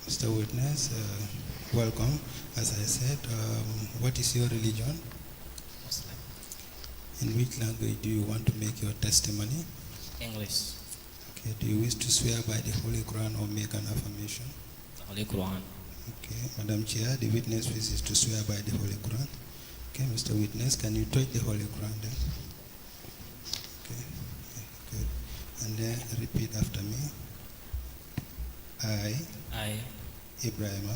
Mr. Witness, welcome. As I said, what is your religion? Muslim. In which language do you want to make your testimony? English. Okay. Do you wish to swear by the Holy Quran or make an affirmation? The Holy Quran. Okay. Madam Chair, the witness wishes to swear by the Holy Quran. Okay, Mr. Witness, can you touch the Holy Quran then? Okay. Good. And then repeat after me. I, Ibrahima,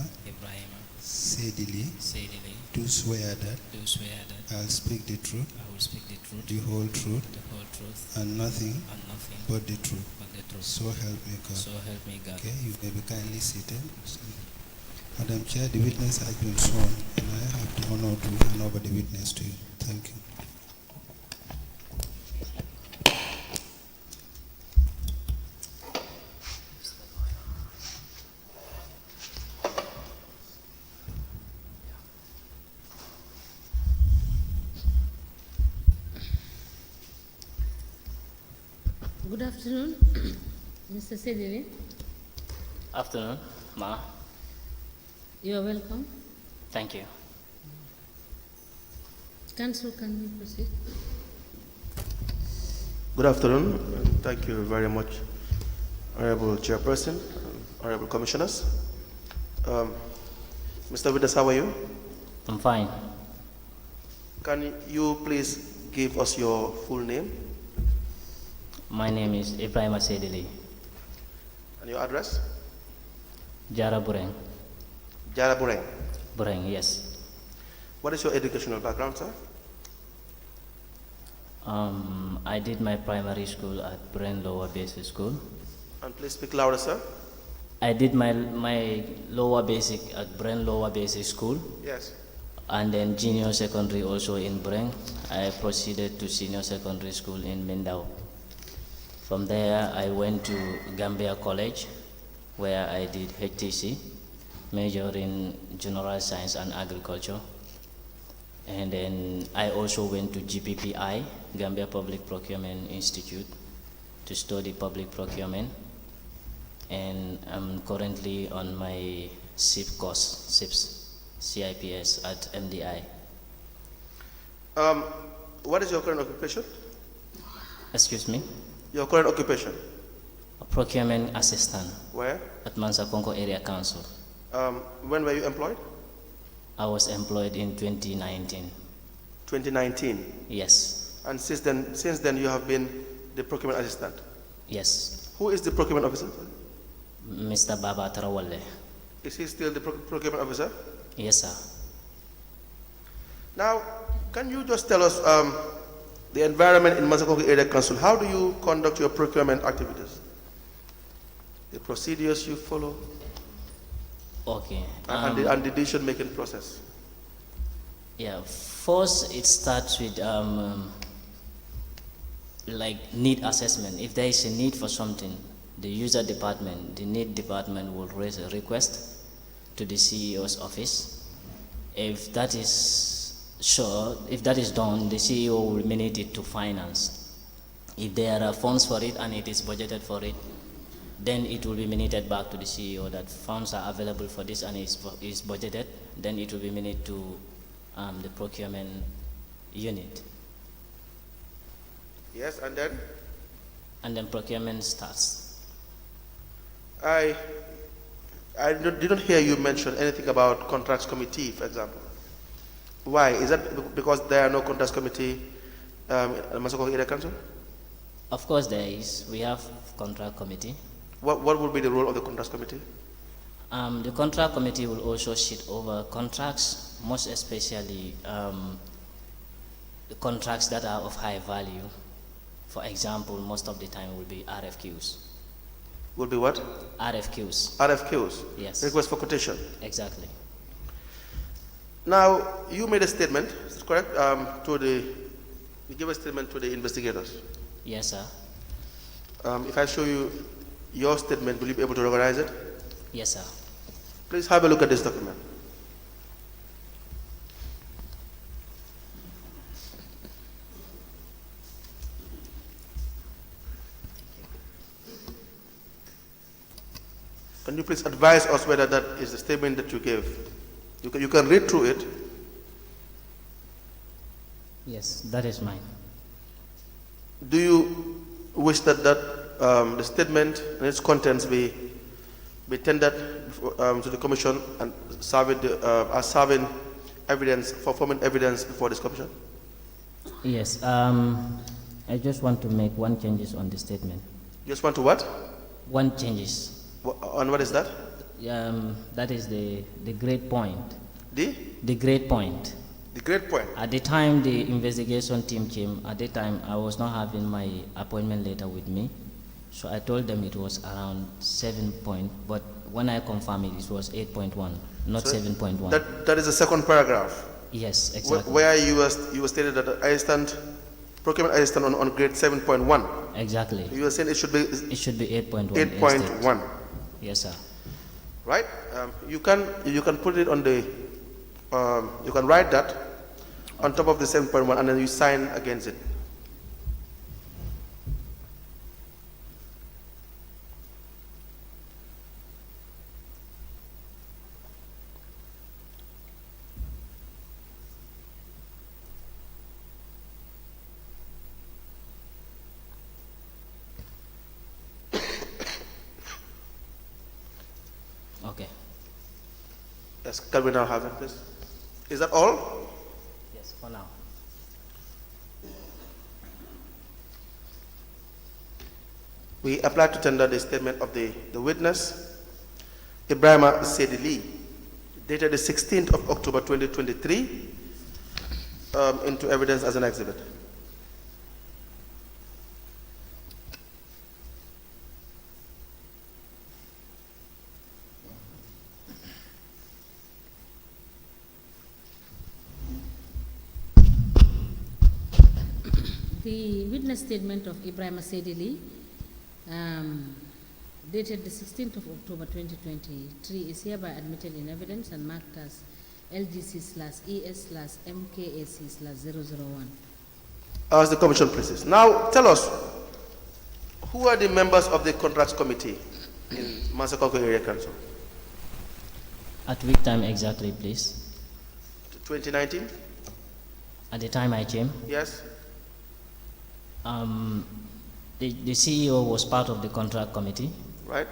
Sedili, do swear that I will speak the truth, the whole truth, and nothing but the truth. So help me God. Okay, you may be kindly seated. Madam Chair, the witness has been sworn, and I have the honor to hand over the witness to you. Thank you. Good afternoon, Mr. Sedili. Afternoon, Ma. You are welcome. Thank you. Council, can we proceed? Good afternoon, and thank you very much, Honorable Chairperson, Honorable Commissioners. Mr. Witness, how are you? I'm fine. Can you please give us your full name? My name is Ibrahim Sedili. And your address? Jara Bureng. Jara Bureng. Bureng, yes. What is your educational background, sir? I did my primary school at Bureng Lower Basic School. And please speak louder, sir. I did my lower basic at Bureng Lower Basic School. Yes. And then junior secondary also in Bureng. I proceeded to senior secondary school in Mindao. From there, I went to Gambia College, where I did HTC, major in general science and agriculture. And then I also went to GPPI, Gambia Public Procurement Institute, to study public procurement. And I'm currently on my CIPS course, CIPS at MDI. What is your current occupation? Excuse me? Your current occupation? A procurement assistant. Where? At Mansakonko Area Council. When were you employed? I was employed in 2019. 2019? Yes. And since then you have been the procurement assistant? Yes. Who is the procurement officer? Mr. Baba Tarawale. Is he still the procurement officer? Yes, sir. Now, can you just tell us the environment in Mansakonko Area Council? How do you conduct your procurement activities? The procedures you follow? Okay. And the decision-making process? Yeah, first it starts with like need assessment. If there is a need for something, the user department, the need department will raise a request to the CEO's office. If that is if that is done, the CEO will minute it to finance. If there are funds for it and it is budgeted for it, then it will be minuted back to the CEO that funds are available for this and is budgeted. Then it will be minuted to the procurement unit. Yes, and then? And then procurement starts. I didn't hear you mention anything about contracts committee, for example. Why? Is that because there are no contracts committee in the Mansakonko Area Council? Of course there is. We have contract committee. What would be the role of the contracts committee? The contract committee will also sit over contracts, most especially the contracts that are of high value. For example, most of the time will be RFQs. Will be what? RFQs. RFQs? Yes. Request for quotation? Exactly. Now, you made a statement, is it correct? You gave a statement to the investigators. Yes, sir. If I show you your statement, will you be able to recognize it? Yes, sir. Please have a look at this document. Can you please advise us whether that is the statement that you gave? You can read through it. Yes, that is mine. Do you wish that the statement and its contents be tendered to the commission and as serving evidence, for forming evidence before this commission? Yes, I just want to make one changes on the statement. Just want to what? One changes. On what is that? That is the great point. The great point. The great point. At the time the investigation team came, at the time I was not having my appointment letter with me. So I told them it was around 7 point, but when I confirmed it, it was 8.1, not 7.1. That is the second paragraph. Yes, exactly. Where you were stated that procurement assistant on grade 7.1. Exactly. You were saying it should be 8.1. 8.1. Yes, sir. Right? You can put it on the you can write that on top of the 7.1 and then you sign against it. Okay. Yes, can we now have it, please? Is that all? Yes, for now. We apply to tender the statement of the witness, Ibrahima Sedili, dated the 16th of October 2023, into evidence as an exhibit. The witness statement of Ibrahim Sedili, dated the 16th of October 2023, is hereby admitted in evidence and marked as LGC/ES/MKAC/001. As the commission pleases. Now, tell us, who are the members of the contracts committee in Massaconco Area Council? At which time exactly, please? 2019? At the time I came? Yes. The CEO was part of the contract committee. Right.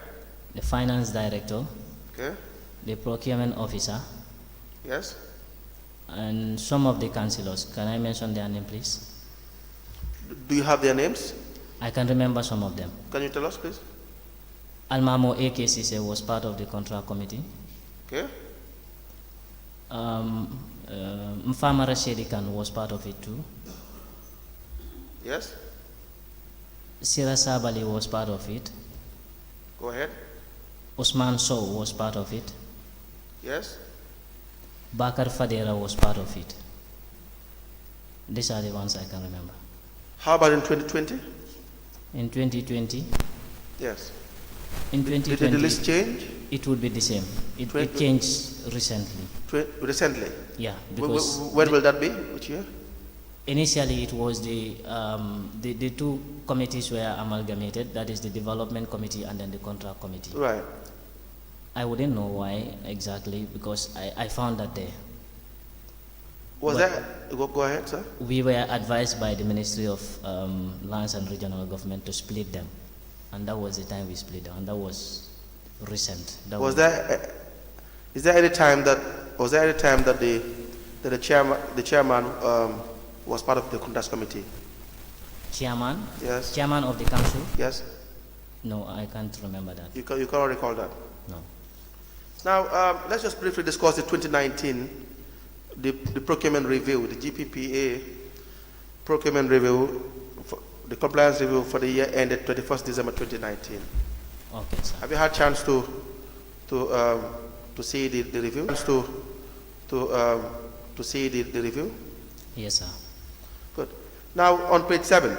The finance director. Okay. The procurement officer. Yes. And some of the councillors. Can I mention their name, please? Do you have their names? I can remember some of them. Can you tell us, please? Almamo AKCC was part of the contract committee. Okay. Mfama Rashedikan was part of it too. Yes. Sira Sabali was part of it. Go ahead. Usman Sow was part of it. Yes. Bakar Fadera was part of it. These are the ones I can remember. How about in 2020? In 2020? Yes. In 2020, did the list change? It would be the same. It changed recently. Recently? Yeah. Because when will that be? Which year? Initially, it was the two committees were amalgamated. That is the development committee and then the contract committee. Right. I wouldn't know why exactly because I found that there. Was that? Go ahead, sir. We were advised by the Ministry of Lands and Regional Government to split them, and that was the time we split them, and that was recent. Is there any time that the chairman was part of the contracts committee? Chairman? Yes. Chairman of the council? Yes. No, I can't remember that. You cannot recall that? No. Now, let's just briefly discuss the 2019, the procurement review, the GPPA procurement review, the compliance review for the year ended 31st December 2019. Okay, sir. Have you had a chance to see the review? To see the review? Yes, sir. Good. Now, on page 7,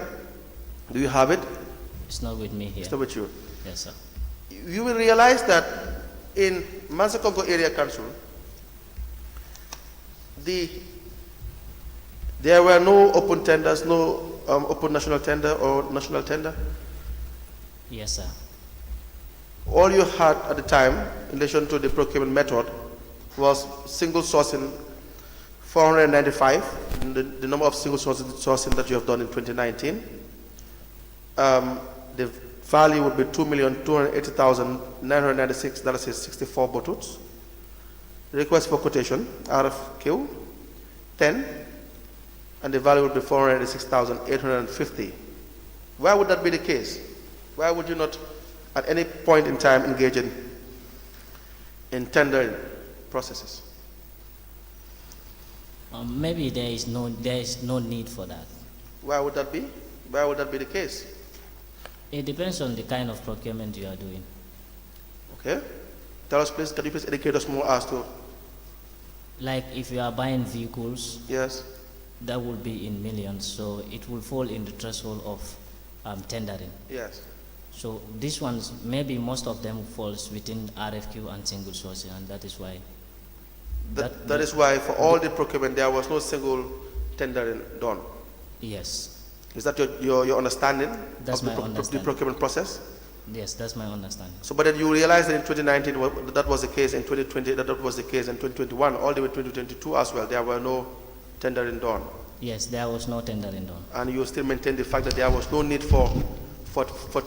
do you have it? It's not with me here. It's not with you. Yes, sir. You will realize that in Massaconco Area Council, there were no open tenders, no open national tender or national tender. Yes, sir. all you had at the time in relation to the procurement method was single sourcing 495, the number of single sourcing that you have done in 2019. The value would be $2,280,996.64 bottles. Request for quotation, RFQ, 10, and the value would be 486,850. Why would that be the case? Why would you not at any point in time engage in tendering processes? Maybe there is no need for that. Why would that be? Why would that be the case? It depends on the kind of procurement you are doing. Okay. Tell us, please, can you please educate us more as to? Like if you are buying vehicles, Yes. that will be in millions, so it will fall in the threshold of tendering. Yes. So these ones, maybe most of them falls within RFQ and single sourcing, and that is why. That is why for all the procurement there was no single tendering done. Yes. Is that your understanding That's of my understanding. the procurement process? Yes, that's my understanding. So, but then you realized that in 2019 that was the case, in 2020 that was the case, in 2021, all the way 2022 as well, there were no tendering done. Yes, there was no tendering done. And you still maintain the fact that there was no need for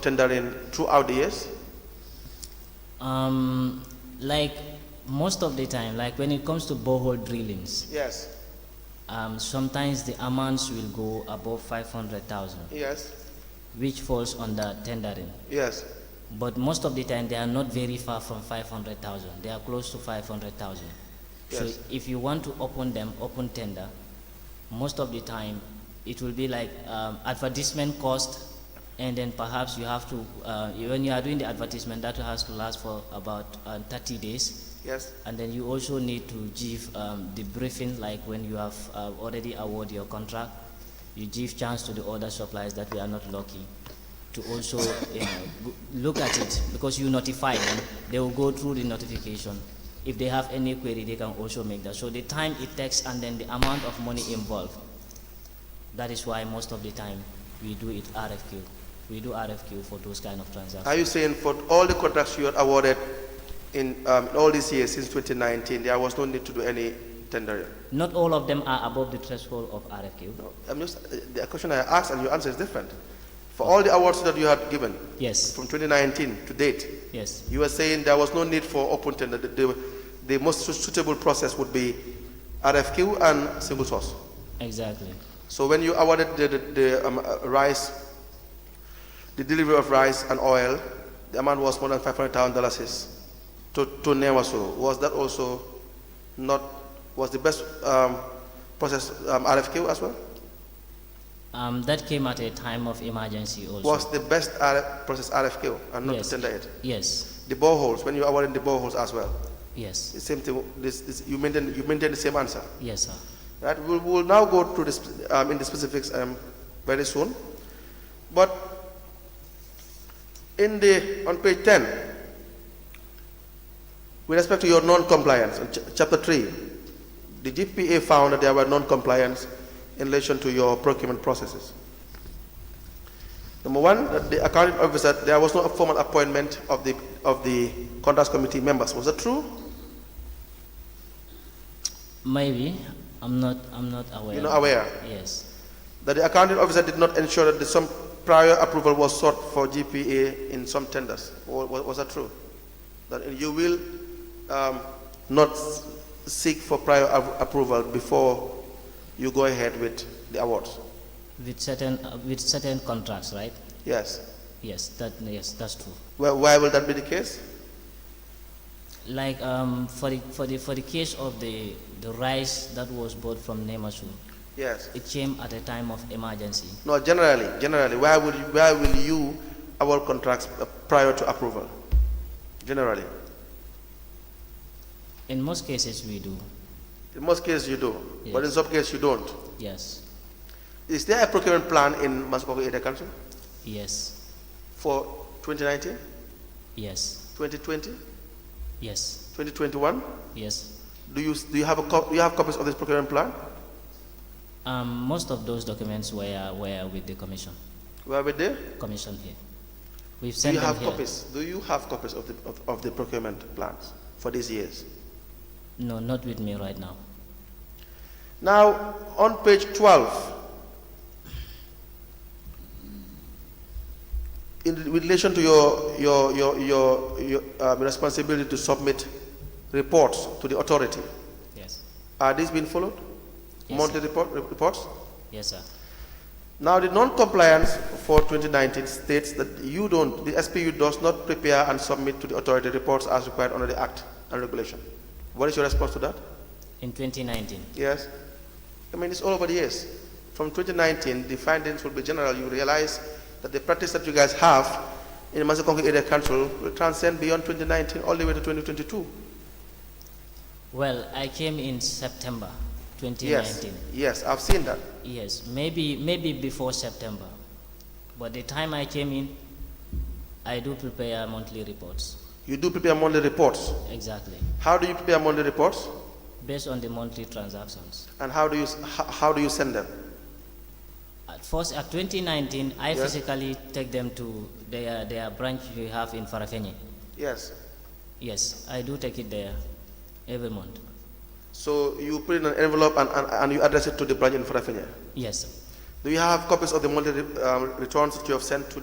tendering throughout the years? Like most of the time, like when it comes to borehole drillings, Yes. sometimes the amounts will go above 500,000, Yes. which falls under tendering. Yes. But most of the time, they are not very far from 500,000. They are close to 500,000. So Yes. if you want to open tender, most of the time, it will be like advertisement cost, and then perhaps you have to, when you are doing the advertisement, that has to last for about 30 days. Yes. And then you also need to give the briefing, like when you have already awarded your contract, you give chance to the other suppliers that we are not lucky to also look at it, because you notify them. They will go through the notification. If they have any query, they can also make that. So the time it takes and then the amount of money involved, that is why most of the time we do it RFQ. We do RFQ for those kind of transactions. Are you saying for all the contracts you had awarded in all these years since 2019, there was no need to do any tendering? Not all of them are above the threshold of RFQ. No, I'm just, the question I asked and your answer is different. For all the awards that you had given Yes. from 2019 to date, Yes. you were saying there was no need for open tender. The most suitable process would be RFQ and single source. Exactly. So when you awarded the rice, the delivery of rice and oil, the amount was more than $500,000 to Nasu. Was that also not, was the best process RFQ as well? That came at a time of emergency also. Was the best process RFQ and not Yes. to tender it? Yes. The boreholes, when you awarded the boreholes as well, Yes. the same thing. You maintain the same answer, Yes, sir. right? We'll now go through this in the specifics very soon. But on page 10, with respect to your non-compliance, chapter 3, the GPA found that there were non-compliance in relation to your procurement processes. Number one, that the accounting officer, there was no formal appointment of the contracts committee members. Was that true? Maybe. I'm not aware. You're not aware? Yes. That the accounting officer did not ensure that some prior approval was sought for GPA in some tenders. Was that true? That you will not seek for prior approval before you go ahead with the awards? With certain contracts, right? Yes. Yes, that's true. Well, why will that be the case? Like for the case of the rice that was bought from Nasu, Yes. it came at a time of emergency. No, generally, why will you award contracts prior to approval? Generally. In most cases, we do. In most cases you do, but in Yes. some cases you don't. Yes. Is there a procurement plan in Massachusetts Area Council Yes. for 2019, Yes. 2020, Yes. 2021? Yes. Do you have copies of this procurement plan? Most of those documents were with the commission. Where were they? Commission here. We've Do sent you them have here. copies? Do you have copies of the procurement plans for these years? No, not with me right now. Now, on page 12, in relation to your responsibility to submit reports to the authority, Yes. are these being followed? Yes, Monthly sir. reports? Yes, sir. Now, the non-compliance for 2019 states that the SPU does not prepare and submit to the authority reports as required under the Act and regulation. What is your response to that? In 2019. Yes. I mean, it's all over the years. From 2019, the findings will be general. You realize that the practice that you guys have in the Masakongo Area Council will transcend beyond 2019 all the way to 2022. Well, I came in September Yes, 2019. yes, I've seen that. Yes, maybe before September. But the time I came in, I do prepare monthly reports. You do prepare monthly reports. Exactly. How do you prepare monthly reports? Based on the monthly transactions. And how do you send them? At first, at 2019, I Yes. physically take them to their branch we have in Farafenni. Yes. Yes, I do take it there every month. So you put in an envelope and you address it to the branch in Farafenni. Yes. Do you have copies of the monthly returns that you have sent to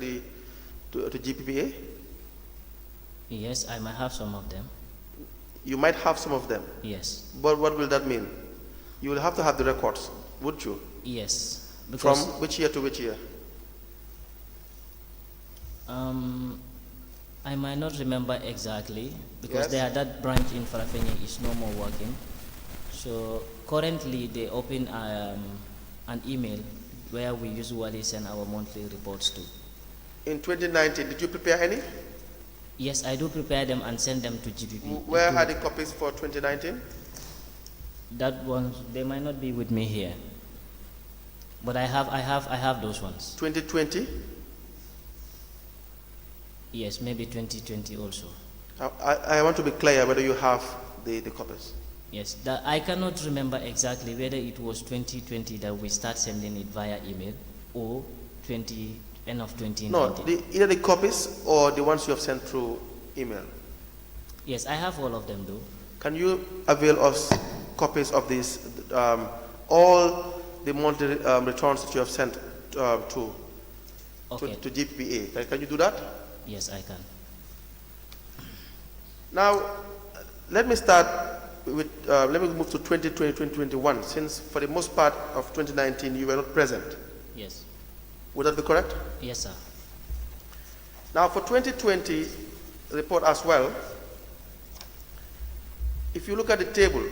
GPPA? Yes, I might have some of them. You might have some of them. Yes. But what will that mean? You will have to have the records, would you? Yes. From Because which year to which year? I might not remember exactly because Yes. that branch in Farafenni is no more working. So currently they open an email where we usually send our monthly reports to. In 2019, did you prepare any? Yes, I do prepare them and send them to GPP. Where are the copies for 2019? That ones they might not be with me here, but I have those ones. 2020? Yes, maybe 2020 also. I want to be clear whether you have the copies. Yes, I cannot remember exactly whether it was 2020 that we start sending it via email or end of 2019. No, either the copies or the ones you have sent through email. Yes, I have all of them though. Can you avail us copies of these, all the monthly returns that you have sent to GPPA? Can you do that? Yes, I can. Now, let me start with, let me move to 2020, 2021, since for the most part of 2019 you were not present. Yes. Would that be correct? Yes, sir. Now, for 2020 report as well, if you look at the table,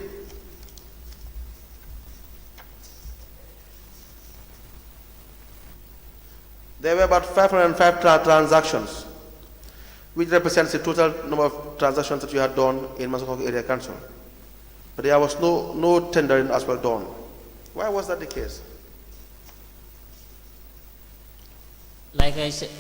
there were about 505 transactions, which represents the total number of transactions that you had done in Massachusetts Area Council. But there was no tendering as well done. Why was that the case? Like I said,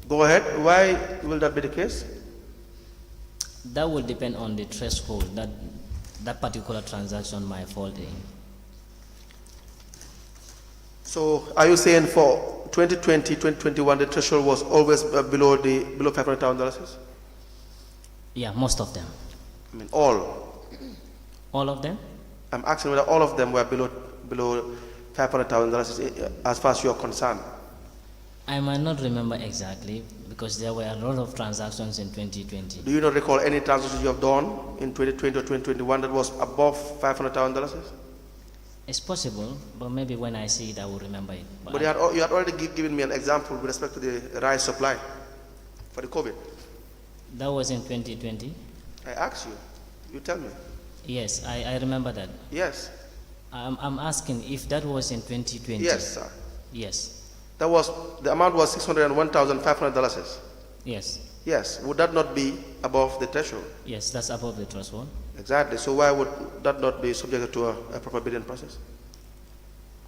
Go ahead. Why will that be the case? That will depend on the threshold that that particular transaction might fall in. So are you saying for 2020, 2021, the threshold was always below $500,000? Yeah, most of them. I mean, all. All of them? I'm asking whether all of them were below $500,000 as far as you're concerned. I might not remember exactly because there were a lot of transactions in 2020. Do you not recall any transactions you have done in 2020 or 2021 that was above $500,000? It's possible, but maybe when I see it, I will remember it. But you had already given me an example with respect to the rice supply for the COVID. That was in 2020? I asked you. You tell me. Yes, I remember that. Yes. I'm asking if that was in 2020. Yes, sir. Yes. The amount was $601,500. Yes. Yes. Would that not be above the threshold? Yes, that's above the threshold. Exactly. So why would that not be subject to a proper bidding process?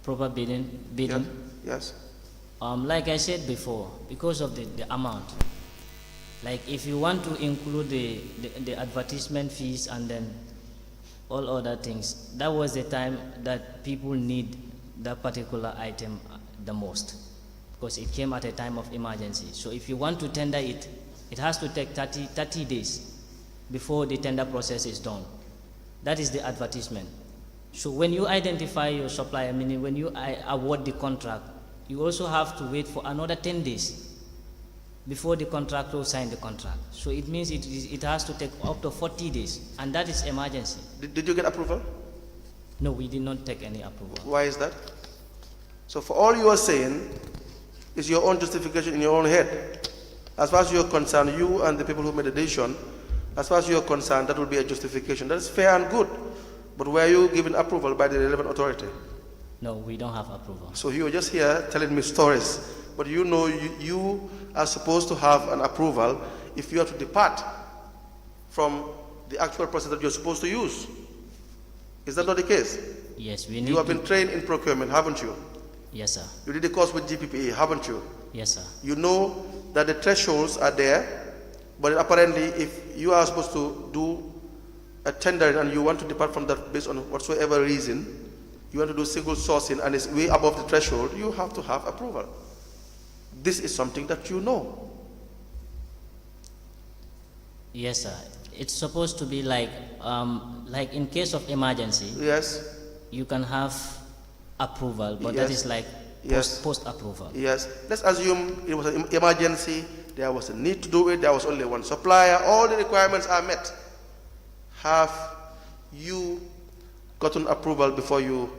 Proper bidding? Yes. Like I said before, because of the amount. Like if you want to include the advertisement fees and then all other things, that was the time that people need that particular item the most, because it came at a time of emergency. So if you want to tender it, it has to take 30 days before the tender process is done. That is the advertisement. So when you identify your supplier, meaning when you award the contract, you also have to wait for another 10 days before the contractor will sign the contract. So it means it has to take up to 40 days, and that is emergency. Did you get approval? No, we did not take any approval. Why is that? So for all you are saying is your own justification in your own head. As far as you're concerned, you and the people who made the decision, as far as you're concerned, that will be a justification. That is fair and good. But were you given approval by the relevant authority? No, we don't have approval. So you were just here telling me stories. But you know you are supposed to have an approval if you have to depart from the actual process that you're supposed to use. Is that not the case? Yes, we need You have been trained in procurement, haven't you? Yes, sir. You did a course with GPPA, haven't you? Yes, sir. You know that the thresholds are there, but apparently if you are supposed to do a tender and you want to depart from that based on whatsoever reason, you want to do single sourcing and it's way above the threshold, you have to have approval. This is something that you know. Yes, sir. It's supposed to be like in case of emergency. Yes. You can have approval, but Yes. that is like Yes. post approval. Yes. Let's assume it was an emergency. There was a need to do it. There was only one supplier. All the requirements are met. Have you gotten approval before you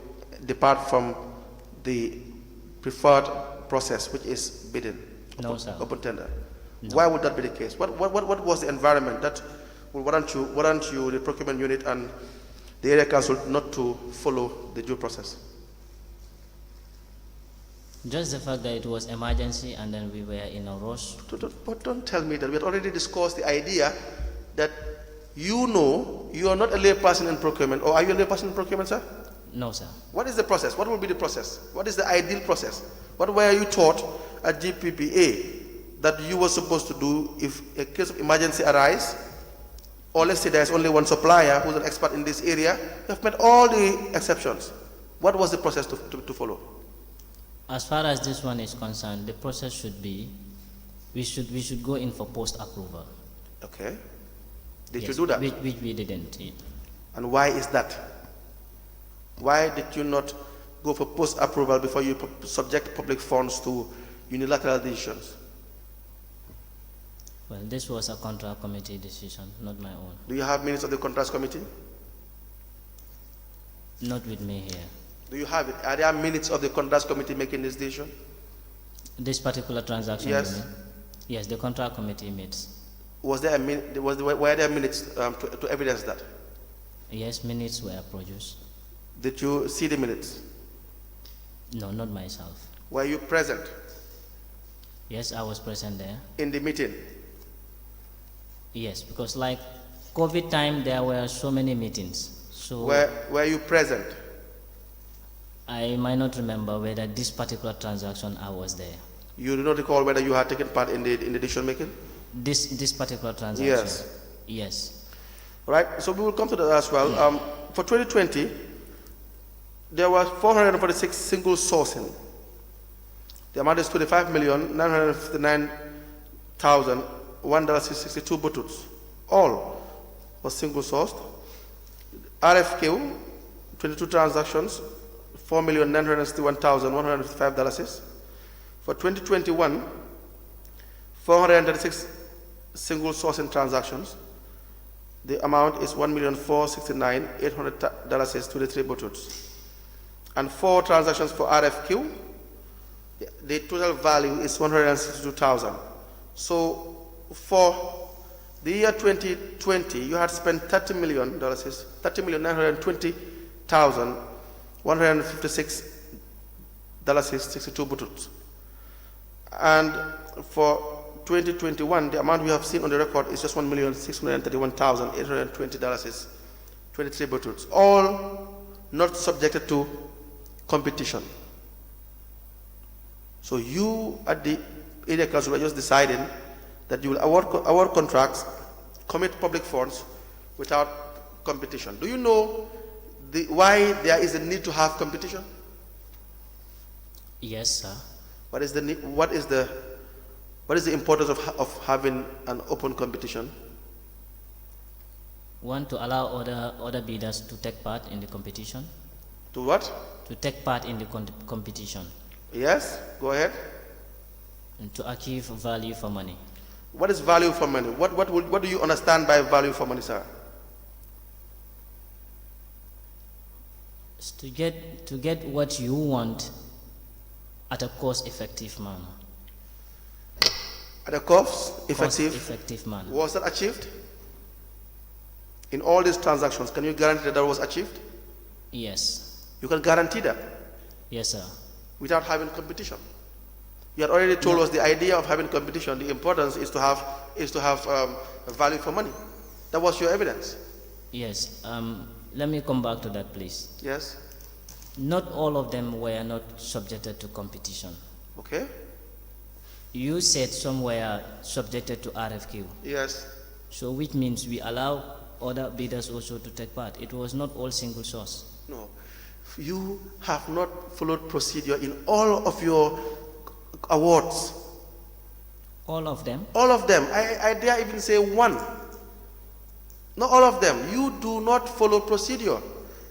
depart from the preferred process, which is bidding? No, sir. Open tender. No. Why would that be the case? What was the environment that would warrant you, the procurement unit and the area council, not to follow the due process? Just the fact that it was emergency and then we were in a rush. But don't tell me that. We had already discussed the idea that you know you are not a lay person in procurement. Or are you a lay person in procurement, sir? No, sir. What is the process? What will be the process? What is the ideal process? What were you taught at GPPA that you were supposed to do if a case of emergency arises? Or let's say there's only one supplier who's an expert in this area. You have met all the exceptions. What was the process to follow? As far as this one is concerned, the process should be, we should go in for post approval. Okay. Did Yes, you do that? Which we didn't. And why is that? Why did you not go for post approval before you subject public funds to unilateral decisions? Well, this was a contract committee decision, not my own. Do you have minutes of the contracts committee? Not with me here. Do you have it? Are there minutes of the contracts committee making this decision? This particular transaction? Yes. You mean? Yes, the contract committee meets. Were there minutes to evidence that? Yes, minutes were produced. Did you see the minutes? No, not myself. Were you present Yes, I was present there. in the meeting? Yes, because like COVID time, there were so many meetings. So Were you present? I might not remember whether this particular transaction I was there. You do not recall whether you had taken part in the decision making? This particular transaction? Yes. Yes. Right, so we will come to that as well. For 2020, there was 446 single sourcing. The amount is $25,959,162 buttons. All was single sourced. RFQ, 22 transactions, $4,961,155. For 2021, 436 single sourcing transactions. The amount is $1,469,800 buttons. And 4 transactions for RFQ, the total value is $162,000. So for the year 2020, you had spent $30,920,156.62 buttons. And for 2021, the amount we have seen on the record is just $1,631,820.23 buttons, all not subjected to competition. So you at the area council are just deciding that you will award contracts, commit public funds without competition. Do you know why there is a need to have competition? Yes, sir. What is the importance of having an open competition? One, to allow other bidders to take part in the competition. To what? To take part in the competition. Yes, go ahead. And to achieve value for money. What is value for money? What do you understand by value for money, sir? It's to get what you want at a cost-effective manner. At a cost-effective manner. Was that achieved? In all these transactions, can you guarantee that was achieved? Yes. You can guarantee that? Yes, sir. Without having competition. You had already told us the idea of having competition, the importance is to have value for money. That was your evidence. Yes. Let me come back to that, please. Yes. Not all of them were not subjected to competition. Okay. You said some were subjected to RFQ. Yes. So which means we allow other bidders also to take part. It was not all single source. No. You have not followed procedure in all of your awards. All of them? All of them. I dare even say one. Not all of them. You do not follow procedure.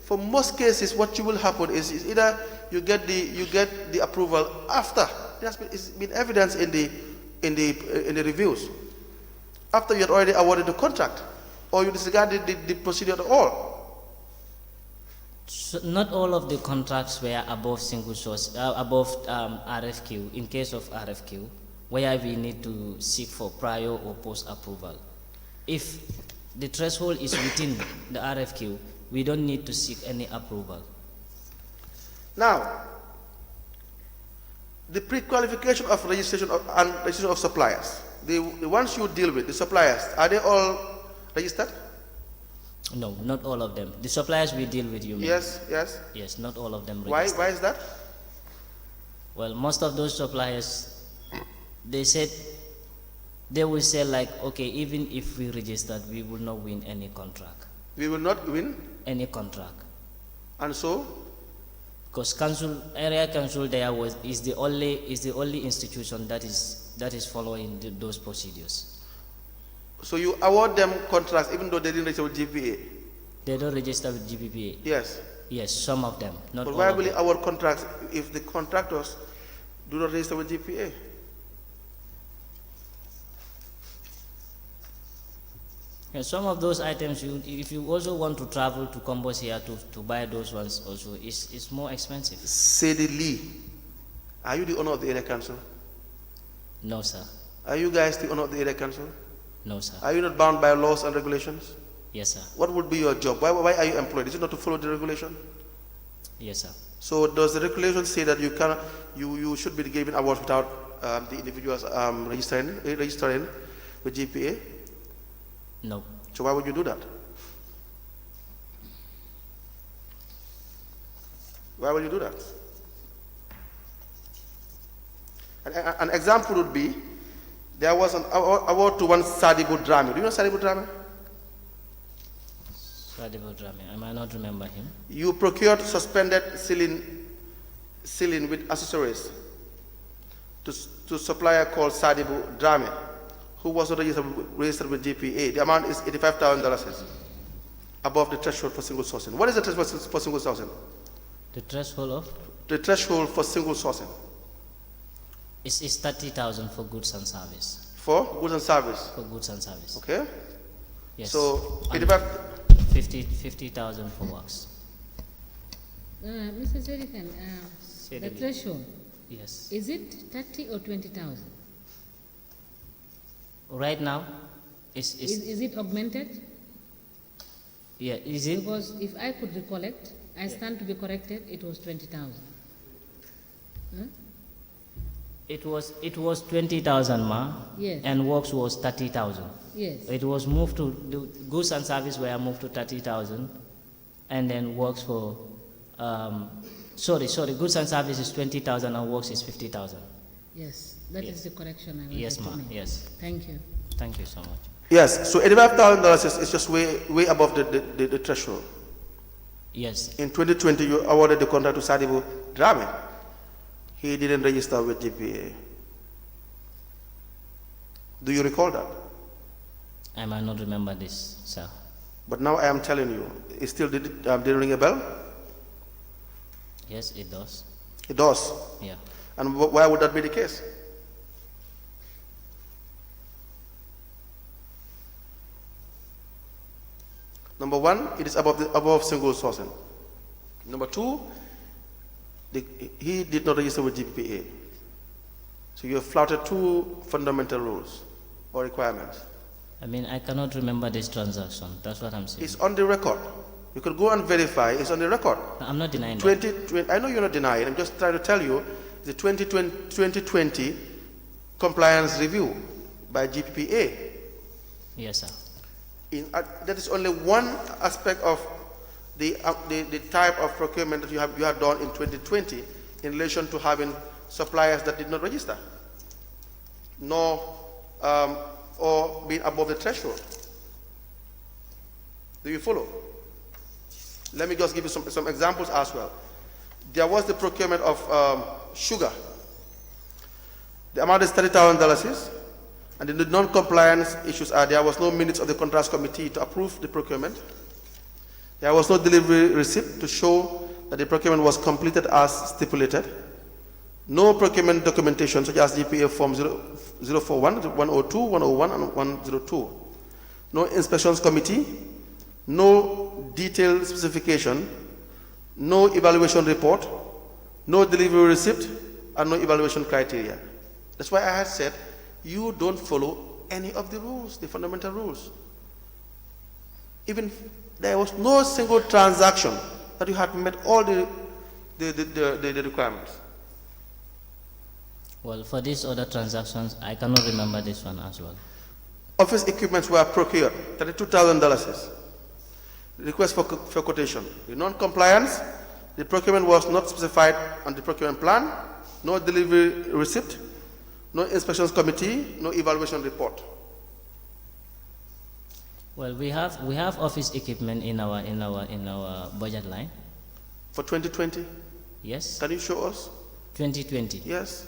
For most cases, what will happen is either you get the approval after. It's been evidence in the reviews. After you had already awarded the contract, or you disregarded the procedure at all. So not all of the contracts were above single source, above RFQ. In case of RFQ, where we need to seek for prior or post approval. If the threshold is within the RFQ, we don't need to seek any approval. Now, the pre-qualification of registration and registration of suppliers, the ones you deal with, the suppliers, are they all registered? No, not all of them. The suppliers we deal with, you mean? Yes, yes. Yes, not all of them Why? registered. Why is that? Well, most of those suppliers, they said, they will say like, okay, even if we registered, we will not win any contract. We will not win any contract. And so? Because area council there is the only institution that is following those procedures. So you award them contracts even though they didn't register with GPA? They don't register with GPPA. Yes. Yes, some of them, not all. But why of will you them. award contracts if the contractors do not register with GPA? Yeah, some of those items, if you also want to travel to Combos here to buy those ones also, it's more expensive. Sadie Lee, are you the owner of the area council? No, sir. Are you guys the owner of the area council? No, sir. Are you not bound by laws and regulations? Yes, sir. What would be your job? Why are you employed? Is it not to follow the regulation? Yes, sir. So does the regulation say that you should be given awards without the individuals registering with GPA? No. So why would you do that? Why would you do that? An example would be, there was an award to one Sadibu Drame. Do you know Sadibu Drame? Sadibu Drame, I might not remember him. You procured suspended ceiling with accessories to supplier called Sadibu Drame, who was registered with GPA. The amount is $85,000 above the threshold for single sourcing. What is the threshold for single sourcing? The threshold of? The threshold for single sourcing. It's 30,000 for goods and service. For goods and service? For goods and service. Okay. Yes. So, And 50,000 for works. Mr. Serikan, the threshold, Yes. is it 30 or 20,000? Right now, Is it augmented? yeah, is it? Because if I could recollect, I stand to be corrected, it was 20,000. Huh? It was 20,000 ma. Yes. And works was 30,000. Yes. It was moved to the goods and service were moved to 30,000, and then works for goods and service is 20,000 and works is 50,000. Yes, that is the correction I wanted Yes, to ma. make. Yes. Thank you. Thank you so much. Yes, so $85,000 is just way above the threshold. Yes. In 2020, you awarded the contract to Sadibu Drame. He didn't register with GPA. Do you recall that? I might not remember this, sir. But now I am telling you, it still did ring a bell? Yes, it does. It does. Yeah. And why would that be the case? Number one, it is above single sourcing. Number two, he did not register with GPA. So you have flouted two fundamental rules or requirements. I mean, I cannot remember this transaction. That's what I'm saying. It's on the record. You could go and verify. It's on the record. I'm not denying that. I know you're not denying. I'm just trying to tell you the 2020 compliance review by GPA. Yes, sir. That is only one aspect of the type of procurement that you have done in 2020 in relation to having suppliers that did not register, nor or being above the threshold. Do you follow? Let me just give you some examples as well. There was the procurement of sugar. The amount is $30,000, and the non-compliance issues are there was no minutes of the contracts committee to approve the procurement. There was no delivery receipt to show that the procurement was completed as stipulated. No procurement documentation such as GPA Form 041, 102, 101, and 102. No inspections committee. No detailed specification. No evaluation report. No delivery receipt, and no evaluation criteria. That's why I had said you don't follow any of the rules, the fundamental rules. Even there was no single transaction that you had met all the requirements. Well, for these other transactions, I cannot remember this one as well. Office equipments were procured, $32,000. Request for quotation. The non-compliance, the procurement was not specified on the procurement plan, no delivery receipt, no inspections committee, no evaluation report. Well, we have office equipment in our budget line. For 2020? Yes. Can you show us? 2020. Yes.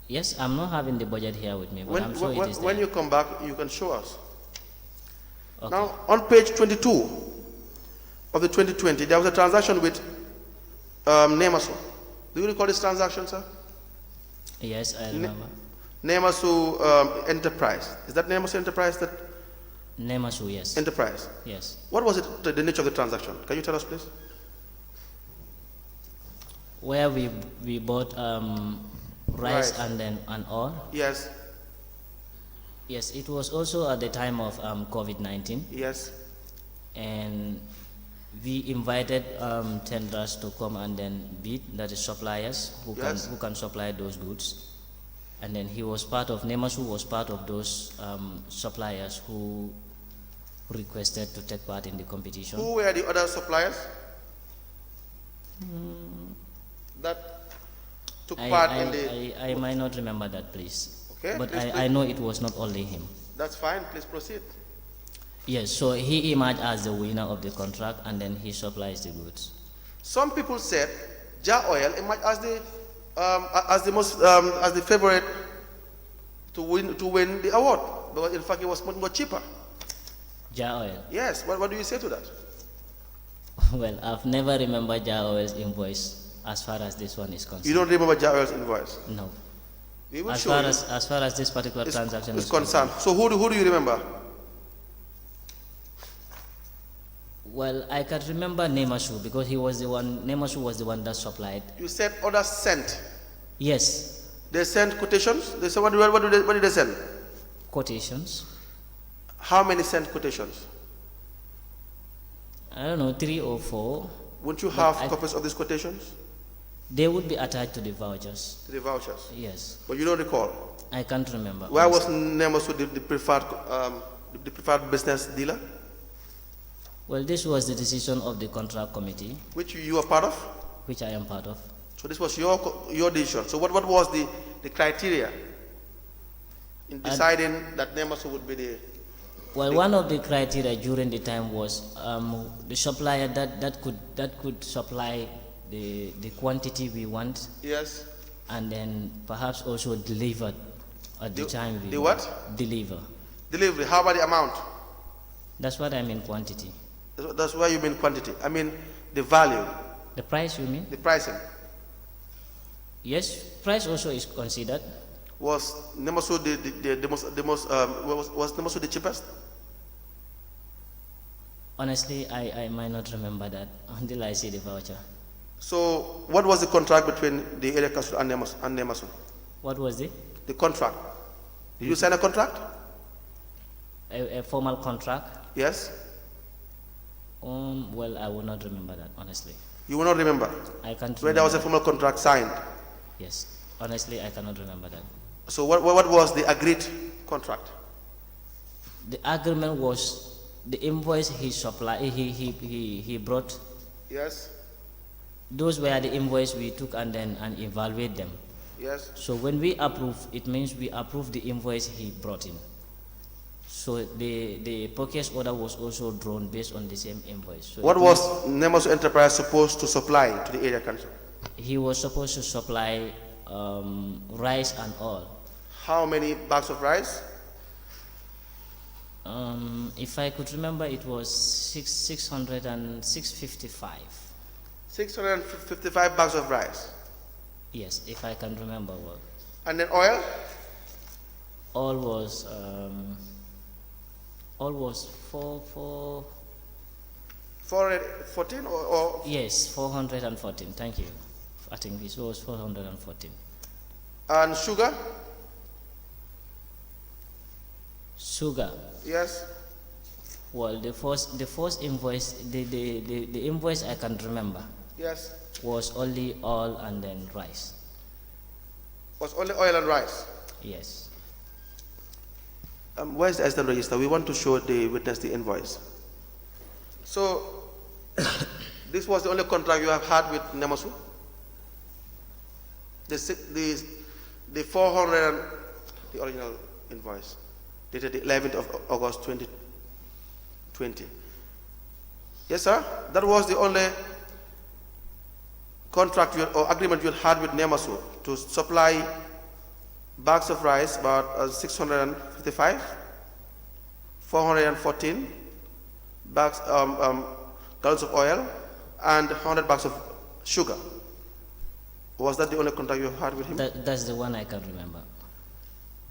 Yes, I'm not having the budget here with me, but I'm sure it is there. When you come back, you can show us. Okay. Now, on page 22 of the 2020, there was a transaction with Nasu. Do you recall this transaction, sir? Yes, I remember. Nasu Enterprise. Is that Nasu Enterprise? That Nasu, yes. Enterprise. Yes. What was it, the nature of the transaction? Can you tell us, please? Where we bought rice and oil. Yes. Yes, it was also at the time of COVID-19. Yes. And we invited tenders to come and then bid, that is suppliers who can supply those goods. And then Nasu was part of those suppliers who requested to take part in the competition. Who were the other suppliers? That took part in the... I might not remember that, please. Okay, but please, I know it was not only him. That's fine, please proceed. Yes, so he emerged as the winner of the contract and then he supplies the goods. Some people said Jar Oil emerged as the favorite to win the award, because in fact it was much more cheaper. Jar Oil? Yes, what do you say to that? Well, I've never remembered Jar Oil's invoice as far as this one is concerned. You don't remember Jar Oil's invoice? No. We will As show far you. as far as this particular transaction is concerned. So who do you remember? Well, I can remember Nemasu because he was the one. Nemasu was the one that supplied. You said others sent. Yes. They sent quotations. They said what did they send? Quotations. How many sent quotations? I don't know, 3 or 4. Wouldn't you have copies of these quotations? They would be attached to the vouchers. To the vouchers. Yes. But you don't recall. I can't remember. Why was Nemasu the preferred business dealer? Well, this was the decision of the contract committee, Which you are part of? which I am part of. So this was your decision. So what was the criteria in deciding that Nemasu would be the... Well, one of the criteria during the time was the supplier that could supply the quantity we want. Yes. And then perhaps also deliver at the time we the what? Deliver. Delivery. How about the amount? That's what I mean, quantity. That's why you mean quantity. I mean the value. The price, you mean? The pricing. Yes, price also is considered. Was Nemasu was Nemasu the cheapest? Honestly, I might not remember that until I see the voucher. So what was the contract between the area council and Nemasu? What was it? The contract. Did you sign a contract? A formal contract? Yes. Well, I will not remember that, honestly. You will not remember? I can't Where there was a formal contract signed? Yes. Honestly, I cannot remember that. So what was the agreed contract? The agreement was the invoice he brought. Yes. Those were the invoice we took and evaluate them. Yes. So when we approve, it means we approve the invoice he brought in. So the purchase order was also drawn based on the same invoice. So what was Nasu Enterprise supposed to supply to the area council? He was supposed to supply rice and oil. How many bags of rice? If I could remember, it was 655. 655 bags of rice. Yes, if I can remember well. And then oil? All was 414 or yes, 414. Thank you. I think this was 414. And sugar? Sugar. Yes. Well, the first invoice, the invoice I can remember. Yes. Was only oil and then rice. Was only oil and rice? Yes. Where's the assistant register? We want to show the witness the invoice. So, this was the only contract you have had with Nemasu? The 400, the original invoice, dated the 11th of August 2020. Yes, sir? That was the only contract or agreement you had with Nemasu to supply bags of rice, about 655, 414 bags, gallons of oil, and 100 bags of sugar. Was that the only contract you had with him? That's the one I can remember.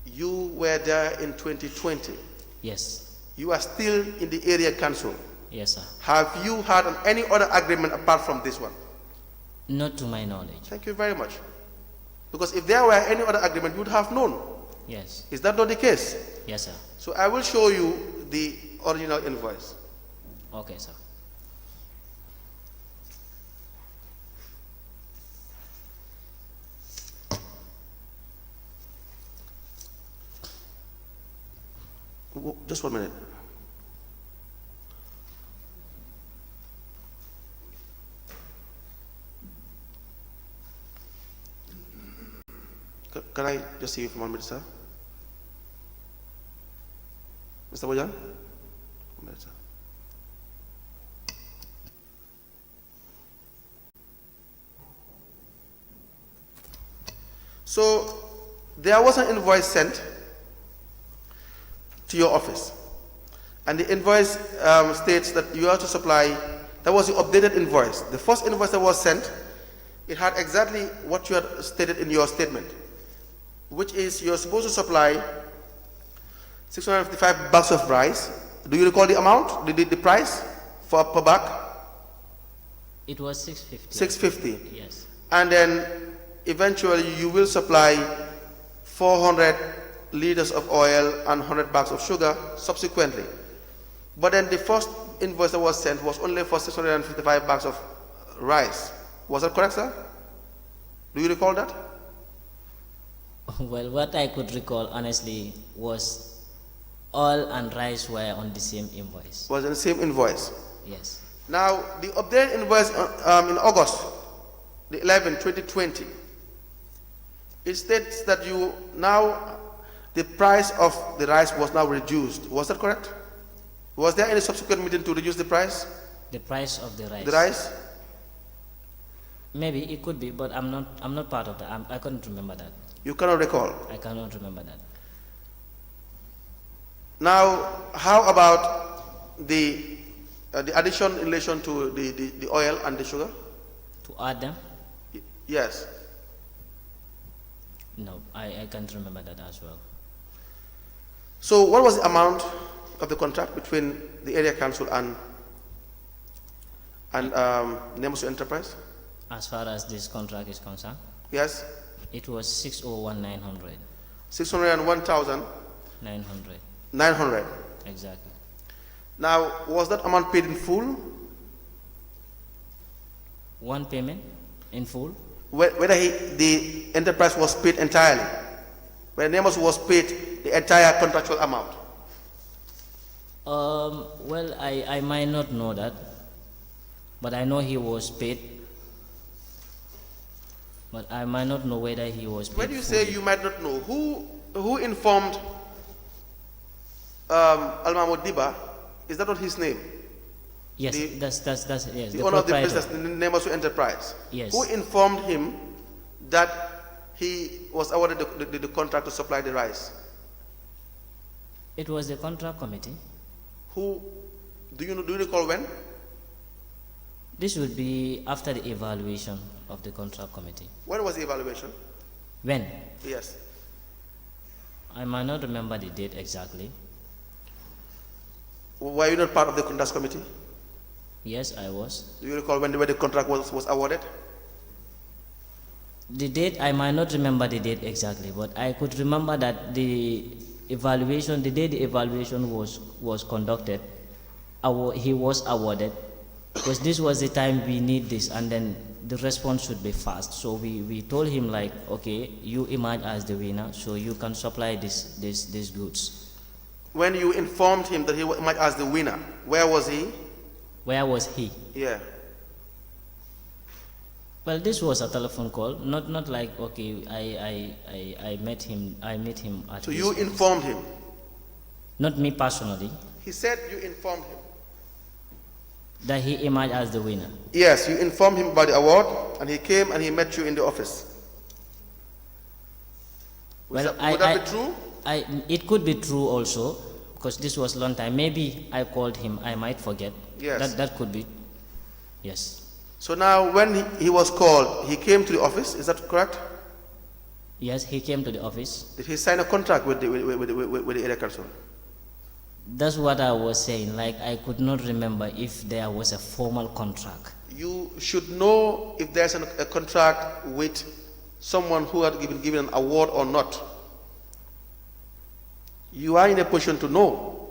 You were there in 2020. Yes. You are still in the area council. Yes, sir. Have you had any other agreement apart from this one? Not to my knowledge. Thank you very much. Because if there were any other agreement, you would have known. Yes. Is that not the case? Yes, sir. So I will show you the original invoice. Okay, sir. Just 1 minute. Can I just see you for 1 minute, sir? Mr. Bojan? 1 minute, sir. So there was an invoice sent to your office, and the invoice states that you have to supply. That was the updated invoice. The first invoice that was sent, it had exactly what you had stated in your statement, which is you're supposed to supply 655 bags of rice. Do you recall the amount, the price for per bag? It was 650. 650. Yes. And then eventually you will supply 400 liters of oil and 100 bags of sugar subsequently. But then the first invoice that was sent was only for 655 bags of rice. Was that correct, sir? Do you recall that? Well, what I could recall, honestly, was oil and rice were on the same invoice. Was in the same invoice. Yes. Now, the updated invoice in August, the 11th, 2020, it states that the price of the rice was now reduced. Was that correct? Was there any subsequent meeting to reduce the price? The price of the rice. The rice? Maybe it could be, but I'm not part of that. I couldn't remember that. You cannot recall. I cannot remember that. Now, how about the addition in relation to the oil and the sugar? To add them? Yes. No, I can't remember that as well. So what was the amount of the contract between the area council and Nasu Enterprise? As far as this contract is concerned? Yes. It was 601,900. 601,900. 900. Exactly. Now, was that amount paid in full? One payment in full? Whether the enterprise was paid entirely, whether Namus was paid the entire contractual amount. Well, I might not know that, but I know he was paid. But I might not know whether he was paid. When you fully. say you might not know, who informed Almamo Diba? Is that not his name? Yes, that's yes. The owner of the business, the Nasu Enterprise. Yes. Who informed him that he was awarded the contract to supply the rice? It was the contract committee. Who do you recall when? This would be after the evaluation of the contract committee. When was the evaluation? When? Yes. I might not remember the date exactly. Were you not part of the contract committee? Yes, I was. Do you recall when the contract was awarded? The date, I might not remember the date exactly, but I could remember that the evaluation, the day the evaluation was conducted, he was awarded, because this was the time we need this, and then the response should be fast. So we told him, like, okay, you emerge as the winner, so you can supply these goods. When you informed him that he emerged as the winner, where was he? Where was he? Yeah. Well, this was a telephone call, not like, okay, I met him at So his you office. informed him? Not me personally, He said you informed him. that he emerged as the winner. Yes, you informed him about the award, and he came and he met you in the office. Would that be true? It could be true also, because this was a long time. Maybe I called him, I might forget. Yes. That could be. Yes. So now when he was called, he came to the office, is that correct? Yes, he came to the office. Did he sign a contract with the area council? That's what I was saying. Like, I could not remember if there was a formal contract. You should know if there's a contract with someone who had been given an award or not. You are in a position to know.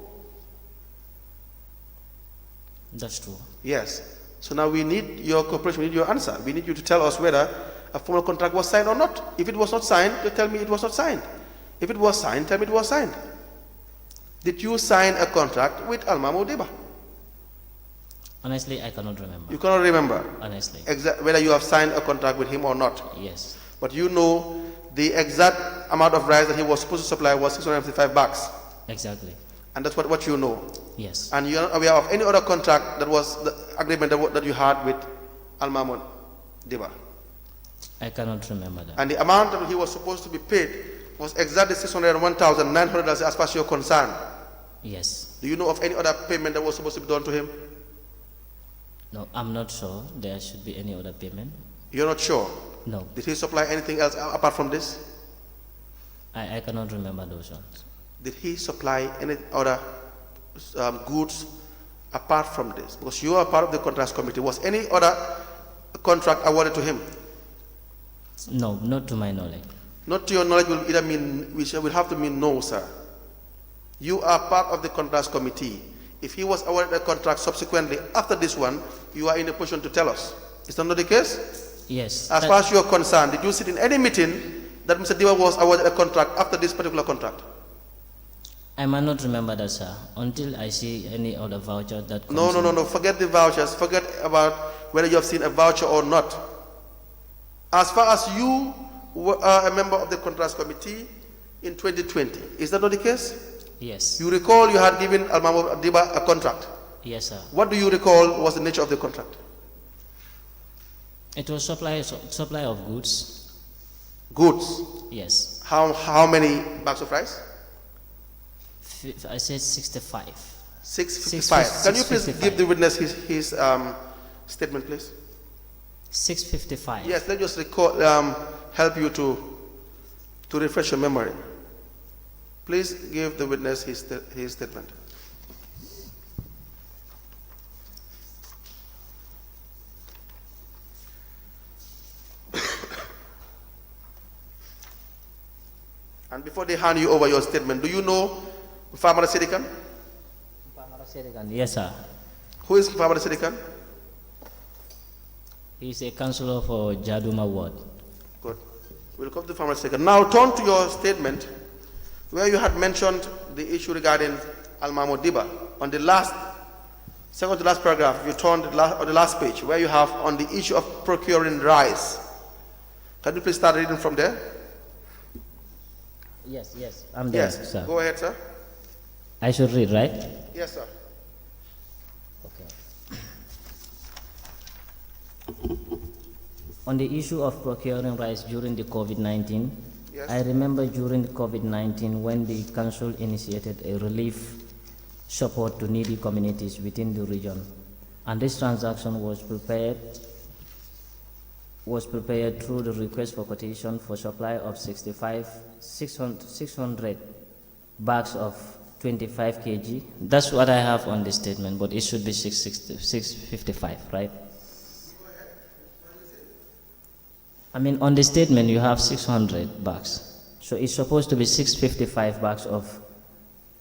That's true. Yes. So now we need your cooperation, we need your answer. We need you to tell us whether a formal contract was signed or not. If it was not signed, you tell me it was not signed. If it was signed, tell me it was signed. Did you sign a contract with Almamo Deba? Honestly, I cannot remember. You cannot remember? Honestly. Whether you have signed a contract with him or not. Yes. But you know the exact amount of rice that he was supposed to supply was 655 bags. Exactly. And that's what you know. Yes. And you're not aware of any other contract that was the agreement that you had with Al-Mamun Diba. I cannot remember that. And the amount that he was supposed to be paid was exactly 601,900 as far as you're concerned. Yes. Do you know of any other payment that was supposed to be done to him? No, I'm not sure there should be any other payment. You're not sure? No. Did he supply anything else apart from this? I cannot remember those ones. Did he supply any other goods apart from this? Because you are part of the contracts committee. Was any other contract awarded to him? No, not to my knowledge. Not to your knowledge will either mean, will have to mean no, sir. You are part of the contracts committee. If he was awarded a contract subsequently after this one, you are in a position to tell us. Is that not the case? Yes. As far as you are concerned, did you sit in any meeting that Mr. Diba was awarded a contract after this particular contract? I might not remember that, sir, until I see any other voucher that comes No. Forget the vouchers. Forget about whether you have seen a voucher or not. As far as you are a member of the contracts committee in 2020, is that not the case? Yes. You recall you had given Al-Mamun Diba a contract. Yes, sir. What do you recall was the nature of the contract? It was supply of goods. Goods. Yes. How many bags of rice? I said 65. 655. Can you please give the witness his statement, please? 655. Yes, let me just record, help you to refresh your memory. Please give the witness his statement. And before they hand you over your statement, do you know Farmer Sidikan? Yes, sir. Who is Farmer Sidikan? He is a councillor for Jaduma Ward. Good. We'll come to Farmer Sidikan. Now turn to your statement where you had mentioned the issue regarding Al-Mamun Diba. On the second to last paragraph, you turned on the last page where you have on the issue of procuring rice. Can you please start reading from there? Yes, I'm there, Yes, sir. go ahead, sir. I should read, right? Yes, sir. Okay. On the issue of procuring rice during the COVID-19, Yes. I remember during the COVID-19 when the council initiated a relief support to needy communities within the region, and this transaction was prepared through the request for quotation for supply of 600 bags of 25 kg. That's what I have on the statement, but it should be 655, right? I mean, on the statement you have 600 bags, so it's supposed to be 655 bags of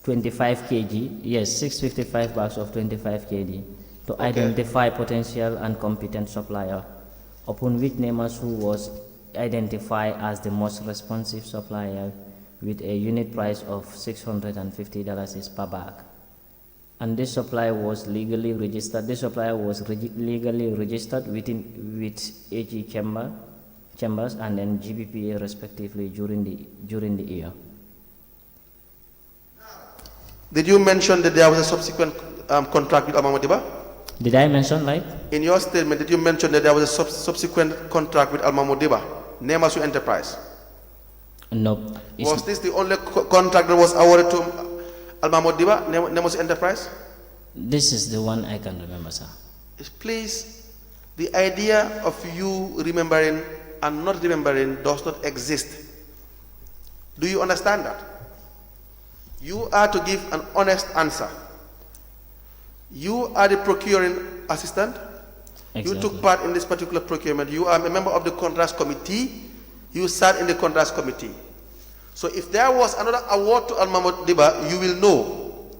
25 kg. Yes, 655 bags of 25 kg to identify potential and competent supplier, upon which Nemasu was identified as the most responsive supplier with a unit price of $650 per bag. And this supplier was legally registered. This supplier was legally registered with AG Chambers and then GBPA respectively during the year. Did you mention that there was a subsequent contract with Al-Mamun Diba? Did I mention, like? In your statement, did you mention that there was a subsequent contract with Al-Mamun Diba, Nasu Enterprise? No. Was this the only contract that was awarded to Al-Mamun Diba, Nasu Enterprise? This is the one I can remember, sir. Please, the idea of you remembering and not remembering does not exist. Do you understand that? You are to give an honest answer. You are the procuring assistant. Exactly. You took part in this particular procurement. You are a member of the contracts committee. You sat in the contracts committee. So if there was another award to Al-Mamun Diba, you will know.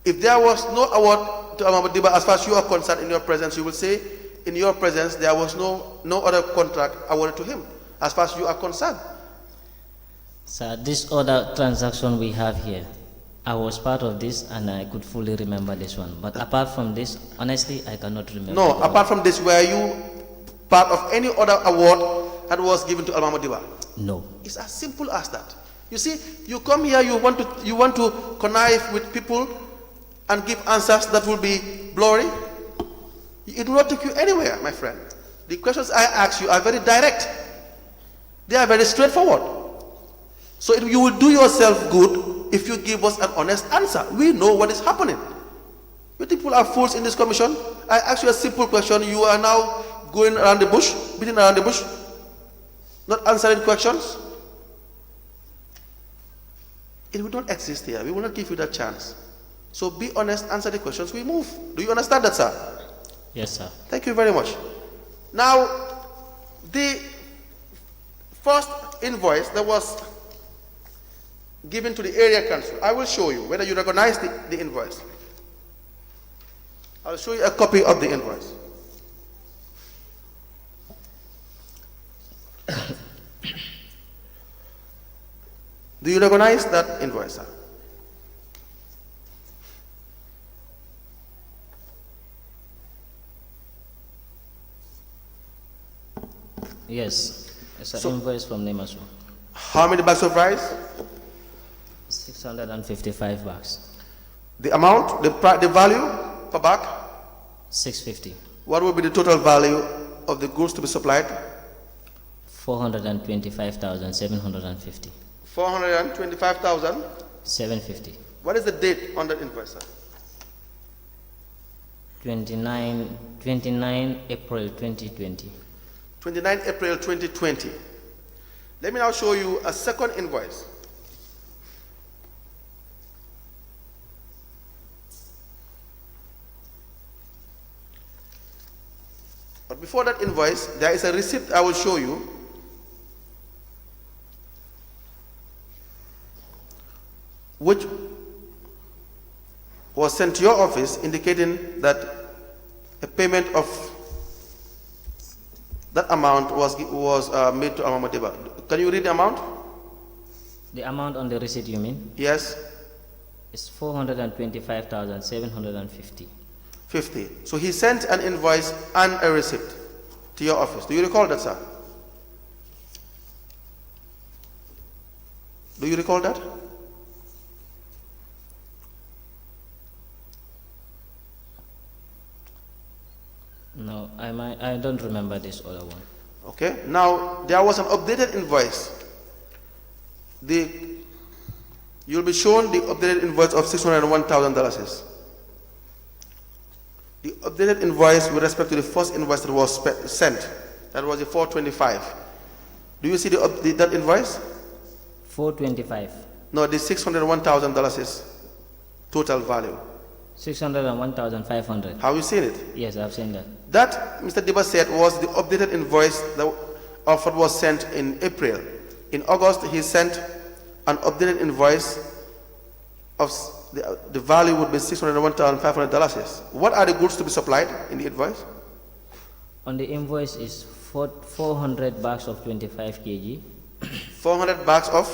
If there was no award to Al-Mamun Diba, as far as you are concerned in your presence, you will say, in your presence, there was no other contract awarded to him, as far as you are concerned. Sir, this other transaction we have here, I was part of this and I could fully remember this one. But apart from this, honestly, I cannot remember. No, apart from this, were you part of any other award that was given to Alma Madiba? No. It's as simple as that. You see, you come here, you want to connive with people and give answers that will be blurry. It will not take you anywhere, my friend. The questions I ask you are very direct. They are very straightforward. So you will do yourself good if you give us an honest answer. We know what is happening. You think people are fools in this commission? I ask you a simple question. You are now going around the bush, beating around the bush, not answering questions. It will not exist here. We will not give you that chance. So be honest, answer the questions, we move. Do you understand that, sir? Yes, sir. Thank you very much. Now, the first invoice that was given to the area council, I will show you whether you recognize the invoice. I'll show you a copy of the invoice. Do you recognize that invoice, sir? Yes. It's an invoice from Nasu. How many bags of rice? 655 bags. The amount, the value per bag? 650. What will be the total value of the goods to be supplied? 425,750. 425,000? 750. What is the date on that invoice, sir? 29 April 2020. 29 April 2020. Let me now show you a second invoice. But before that invoice, there is a receipt I will show you, which was sent to your office indicating that a payment of that amount was made to Alma Madiba. Can you read the amount? The amount on the receipt, you mean? Yes. It's 425,750. 50. So he sent an invoice and a receipt to your office. Do you recall that, sir? Do you recall that? No, I don't remember this other one. Okay. Now there was an updated invoice. You'll be shown the updated invoice of $601,000. The updated invoice with respect to the first invoice that was sent, that was the 425. Do you see that invoice? 425. No, the $601,000 total value. 601,500. Have you seen it? Yes, I've seen that. That, Mr. Diba said, was the updated invoice that was sent in April. In August, he sent an updated invoice of the value would be $601,500. What are the goods to be supplied in the invoice? On the invoice is 400 bags of 25 kg. 400 bags of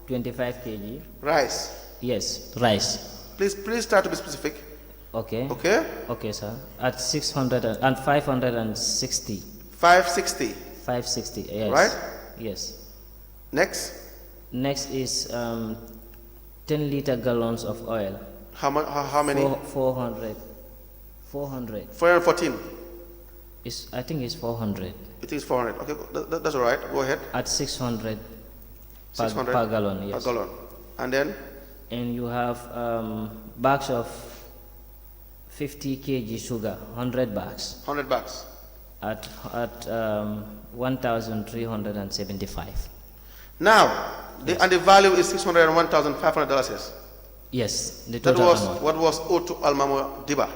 25 kg. rice. Yes, rice. Please try to be specific. Okay. Okay. Okay, sir. At 600 and 560. 560. 560. Yes. Right? Yes. Next. Next is 10-liter gallons of oil. How many? 400. 400. 414. I think it's 400. It is 400. Okay, that's all right. Go ahead. At 600 per 600 gallon. Yes. per gallon. And then? And you have bags of 50 kg sugar, 100 bags. 100 bags. At 1,375. Now, and the value is $601,500. Yes, the That total was amount. what was owed to Alma Madiba.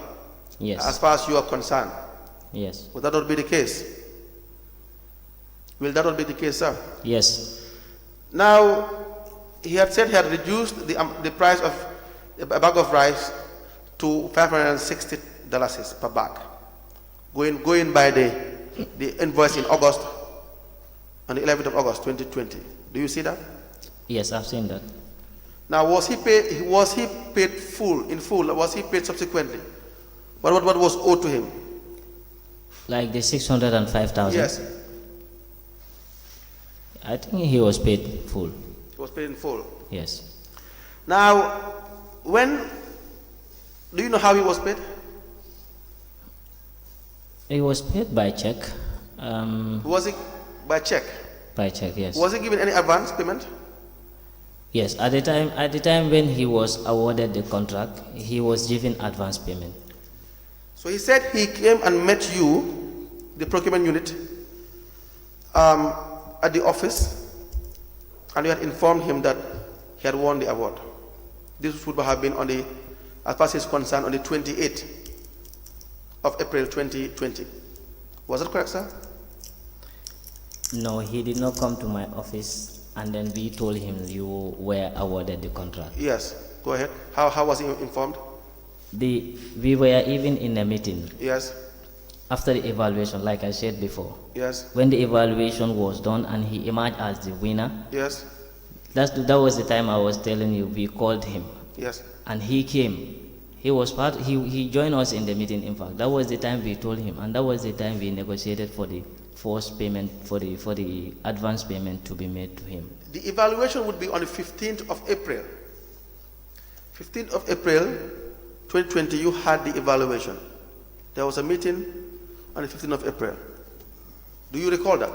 Yes. As far as you are concerned. Yes. Will that not be the case? Will that not be the case, sir? Yes. Now, he had said he had reduced the price of a bag of rice to $560 per bag. Going by the invoice in August, on the 11th of August 2020. Do you see that? Yes, I've seen that. Now, was he paid in full, or was he paid subsequently? What was owed to him? Like the 605,000? Yes. I think he was paid full. He was paid in full. Yes. Now, do you know how he was paid? He was paid by check. Was it by check? By check, yes. Was he given any advance payment? Yes, at the time when he was awarded the contract, he was given advance payment. So he said he came and met you, the procurement unit, at the office, and you had informed him that he had won the award. This would have been as far as he is concerned, on the 28th of April 2020. Was that correct, sir? No, he did not come to my office, and then we told him you were awarded the contract. Yes, go ahead. How was he informed? We were even in a meeting. Yes. After the evaluation, like I said before. Yes. When the evaluation was done and he emerged as the winner. Yes. That was the time I was telling you, we called him. Yes. And he came. He joined us in the meeting, in fact. That was the time we told him, and that was the time we negotiated for the forced payment, for the advance payment to be made to him. The evaluation would be on the 15th of April. 15th of April 2020, you had the evaluation. There was a meeting on the 15th of April. Do you recall that?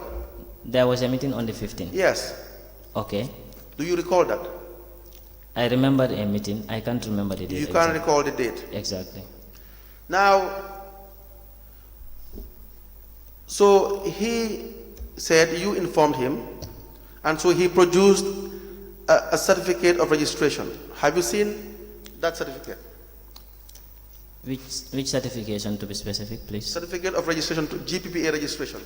There was a meeting on the 15th? Yes. Okay. Do you recall that? I remember a meeting. I can't remember the date. You can't recall the date? Exactly. Now, so he said you informed him, and so he produced a certificate of registration. Have you seen that certificate? Which certification, to be specific, please? Certificate of registration, to GPPA registration.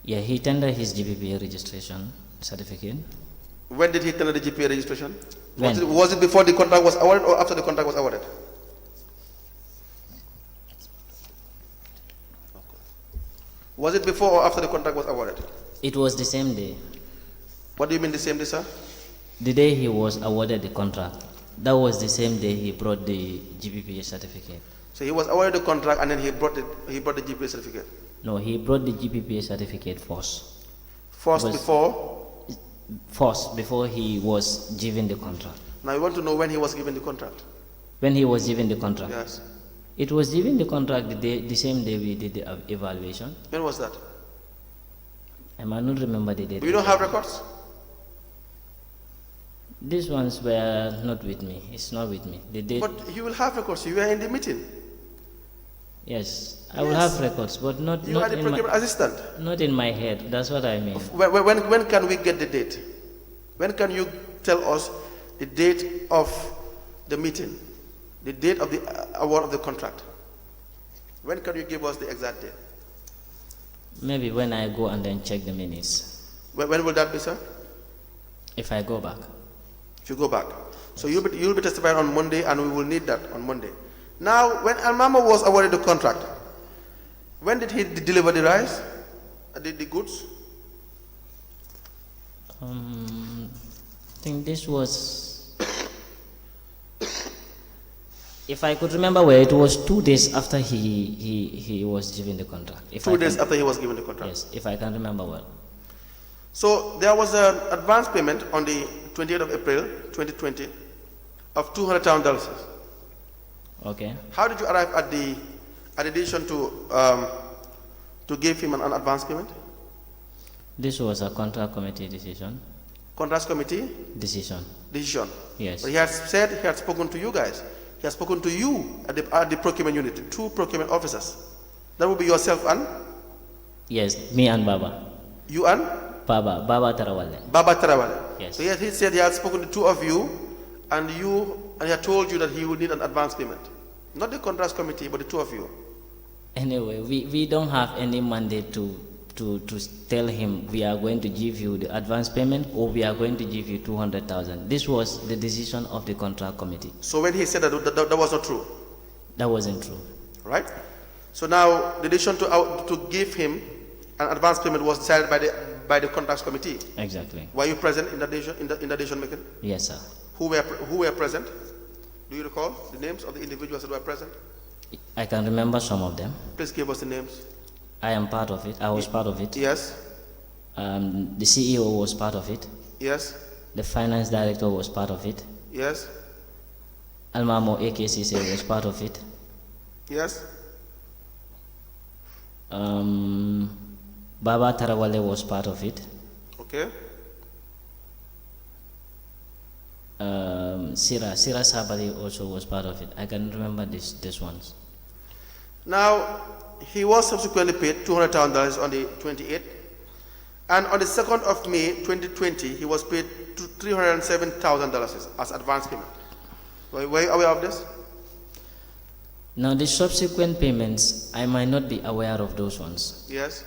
Yeah, he tendered his GPPA registration certificate. When did he tender the GPPA registration? When? Was it before the contract was awarded or after the contract was awarded? Was it before or after the contract was awarded? It was the same day. What do you mean the same day, sir? The day he was awarded the contract, that was the same day he brought the GPPA certificate. So he was awarded the contract and then he brought the GPPA certificate? No, he brought the GPPA certificate first. First before? First, before he was given the contract. Now you want to know when he was given the contract? When he was given the contract? Yes. It was given the contract the same day we did the evaluation. When was that? I might not remember the date. You don't have records? These ones were not with me. It's not with me. The date. But you will have records. You were in the meeting. Yes, I will have records, but not. You not are the in procurement assistant. Not in my head. That's what I mean. When can we get the date? When can you tell us the date of the meeting? The date of the award of the contract? When can you give us the exact date? Maybe when I go and then check the minutes. When will that be, sir? If I go back. If you go back. So you'll be testifying on Monday, and we will need that on Monday. Now, when Almama was awarded the contract, when did he deliver the rice, the goods? I think this was, if I could remember well, it was 2 days after he was given the contract. If 2 days after he was given the contract? Yes, if I can remember well. So there was an advance payment on the 28th of April 2020 of $200,000. Okay. How did you arrive at the decision to give him an advance payment? This was a contract committee decision. Contract committee? Decision. Decision. Yes. But he has said he had spoken to you guys. He has spoken to you at the procurement unit, the 2 procurement officers. That would be yourself and? Yes, me and Baba. You and? Baba Tarawale. Baba Tarawale. Yes. So he said he had spoken to 2 of you, and he had told you that he would need an advance payment. Not the contract committee, but the 2 of you. Anyway, we don't have any mandate to tell him we are going to give you the advance payment or we are going to give you 200,000. This was the decision of the contract committee. So when he said that was not true? That wasn't true. Right? So now the decision to give him an advance payment was decided by the contracts committee. Exactly. Were you present in the decision making? Yes, sir. Who were present? Do you recall the names of the individuals that were present? I can remember some of them. Please give us the names. I am part of it. I was part of it. Yes. The CEO was part of it. Yes. The finance director was part of it. Yes. Almamo AKCC was part of it. Yes. Baba Tarawale was part of it. Okay. Sira Sabari also was part of it. I can remember these ones. Now, he was subsequently paid $200,000 on the 28th, and on the 2nd of May 2020, he was paid $307,000 as advance payment. Were you aware of this? Now, the subsequent payments, I might not be aware of those ones. Yes.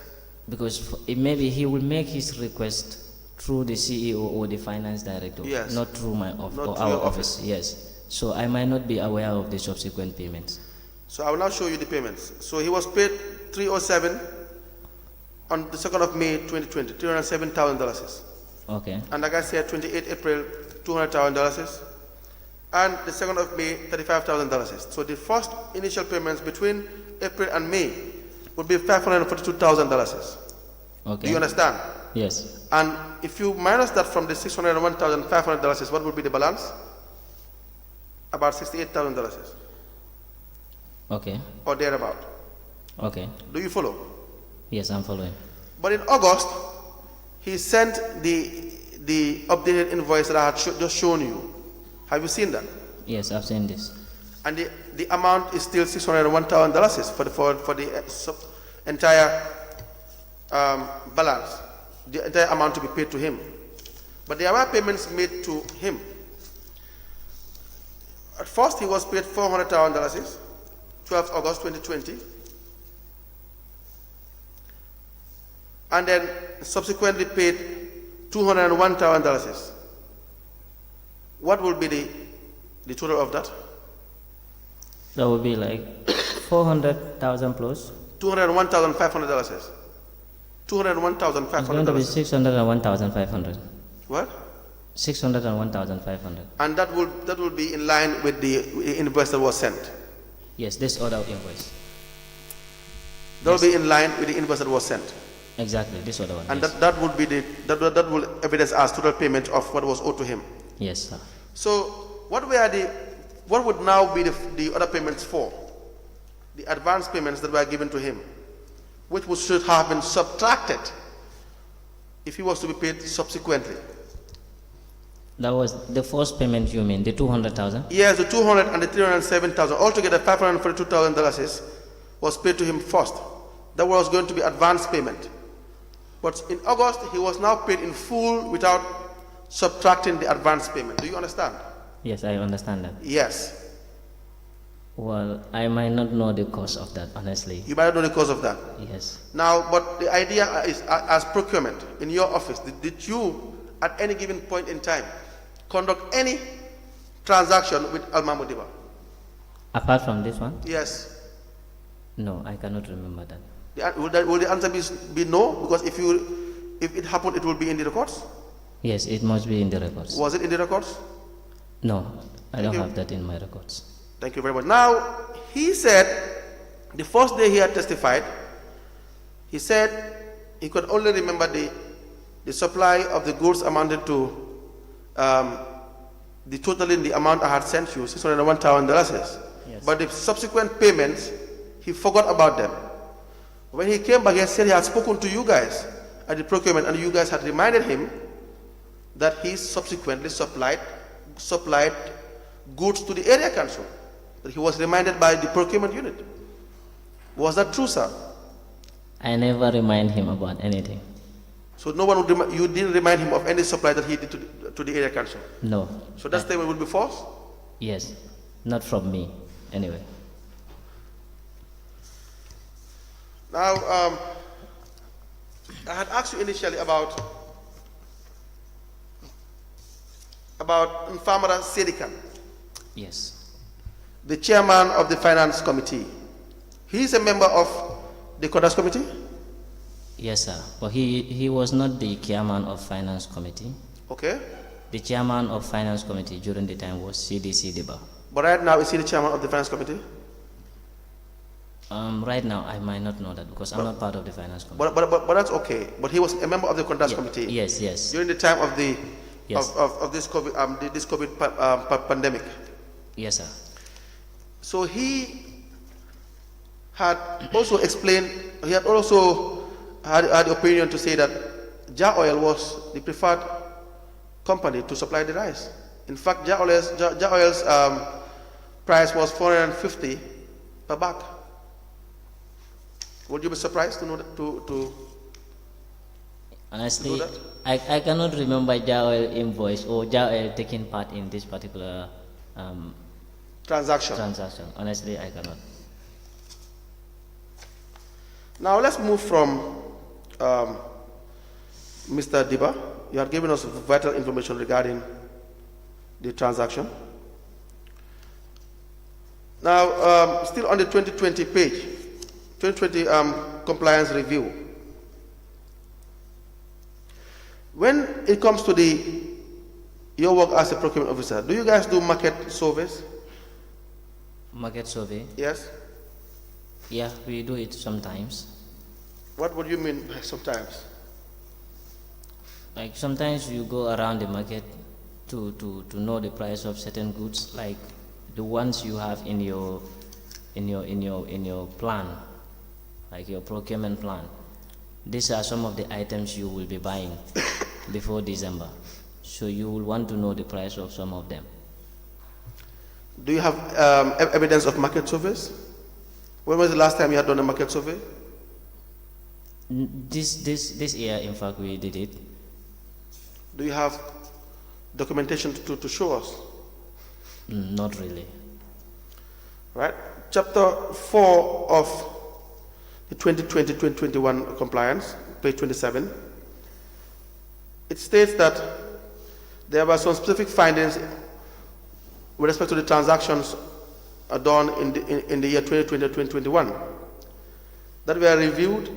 Because maybe he will make his request through the CEO or the finance director, yes. not through my Not or through our your office. Yes. So I might not be aware of the subsequent payments. So I will now show you the payments. So he was paid $307 on the 2nd of May 2020, $307,000. Okay. And like I said, 28 April, $200,000. And the 2nd of May, $35,000. So the first initial payments between April and May would be $542,000. Okay. Do you understand? Yes. And if you minus that from the $601,500, what would be the balance? About $68,000 Okay. or thereabout. Okay. Do you follow? Yes, I'm following. But in August, he sent the updated invoice that I had just shown you. Have you seen that? Yes, I've seen this. And the amount is still $601,000 for the entire balance, the entire amount to be paid to him. But there were payments made to him. At first, he was paid $400,000, 12th August 2020. And then subsequently paid $201,000. What will be the total of that? That would be like 400,000 plus. $201,500. It's going to be $201,500. 601,500. What? 601,500. And that will be in line with the invoice that was sent. Yes, this other invoice. That will be in line with the invoice that was sent. Exactly, this other one. And yes. that would be that will evidence as total payment of what was owed to him. Yes, sir. So what would now be the other payments for? The advance payments that were given to him, which should have been subtracted if he was to be paid subsequently. That was the first payment, you mean, the 200,000? Yes, the 200 and the 307,000, altogether $542,000 was paid to him first. That was going to be advance payment. But in August, he was now paid in full without subtracting the advance payment. Do you understand? Yes, I understand that. Yes. Well, I might not know the cause of that, honestly. You might not know the cause of that. Yes. Now, but the idea is, as procurement in your office, did you, at any given point in time, conduct any transaction with Alma Modiba? Apart from this one? Yes. No, I cannot remember that. Will the answer be no? Because if it happened, it will be in the records? Yes, it must be in the records. Was it in the records? No, I don't you. have that in my records. Thank you very much. Now, he said, the first day he had testified, he said he could only remember the supply of the goods amounted to the total in the amount I had sent you, $601,000. Yes. But the subsequent payments, he forgot about them. When he came back, he said he had spoken to you guys at the procurement, and you guys had reminded him that he subsequently supplied goods to the area council. That he was reminded by the procurement unit. Was that true, sir? I never remind him about anything. So no one would you didn't remind him of any supply that he did to the area council? No. So that statement will be false? Yes, not from me, anyway. Now, I had asked you initially about Nfamara Sedikan. Yes. The chairman of the finance committee. He is a member of the Kodas committee? Yes, sir. But he was not the chairman of finance committee. Okay. The chairman of finance committee during the time was CDC Deba. But right now, is he the chairman of the finance committee? Right now, I might not know that because I'm not part of the finance committee. But that's okay. But he was a member of the contracts committee. Yes, yes. During the time of the Yes. of this COVID pandemic. Yes, sir. So he had also explained. He had also had the opinion to say that Jar Oil was the preferred company to supply the rice. In fact, Jar Oil's price was $450 per bag. Would you be surprised to know that, Honestly, that? I cannot remember Jar Oil invoice or Jar Oil taking part in this particular transaction? Honestly, I cannot. Now let's move from Mr. Diba. You have given us vital information regarding the transaction. Now, still on the 2020 page, 2020 compliance review. When it comes to your work as a procurement officer, do you guys do market surveys? Market survey? Yes. Yeah, we do it sometimes. What would you mean by sometimes? Like sometimes you go around the market to know the price of certain goods, like the ones you have in your plan, like your procurement plan. These are some of the items you will be buying before December. So you will want to know the price of some of them. Do you have evidence of market surveys? When was the last time you had done a market survey? This year, in fact, we did it. Do you have documentation to show us? Not really. Right. Chapter 4 of the 2020-2021 compliance, page 27. It states that there were some specific findings with respect to the transactions done in the year 2020-2021 that were reviewed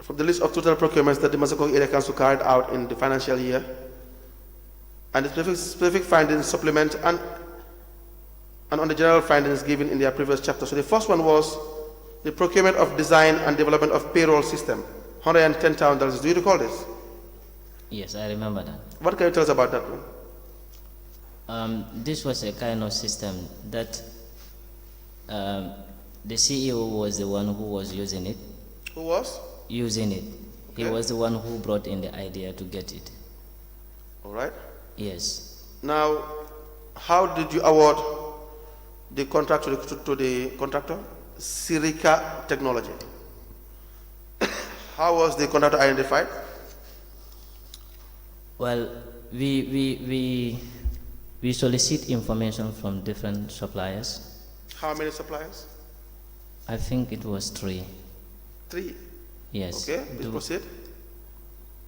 from the list of total procurements that the Massachusetts Area Council carried out in the financial year, and the specific findings supplement and on the general findings given in their previous chapter. So the first one was the procurement of design and development of payroll system, $110,000. Do you recall this? Yes, I remember that. What can you tell us about that one? This was a kind of system that the CEO was the one who was using it. Who was? Using it. Okay. He was the one who brought in the idea to get it. All right. Yes. Now, how did you award the contract to the contractor? Sirica Technology. How was the contractor identified? Well, we solicit information from different suppliers. How many suppliers? I think it was 3. 3. Yes. Okay, please proceed.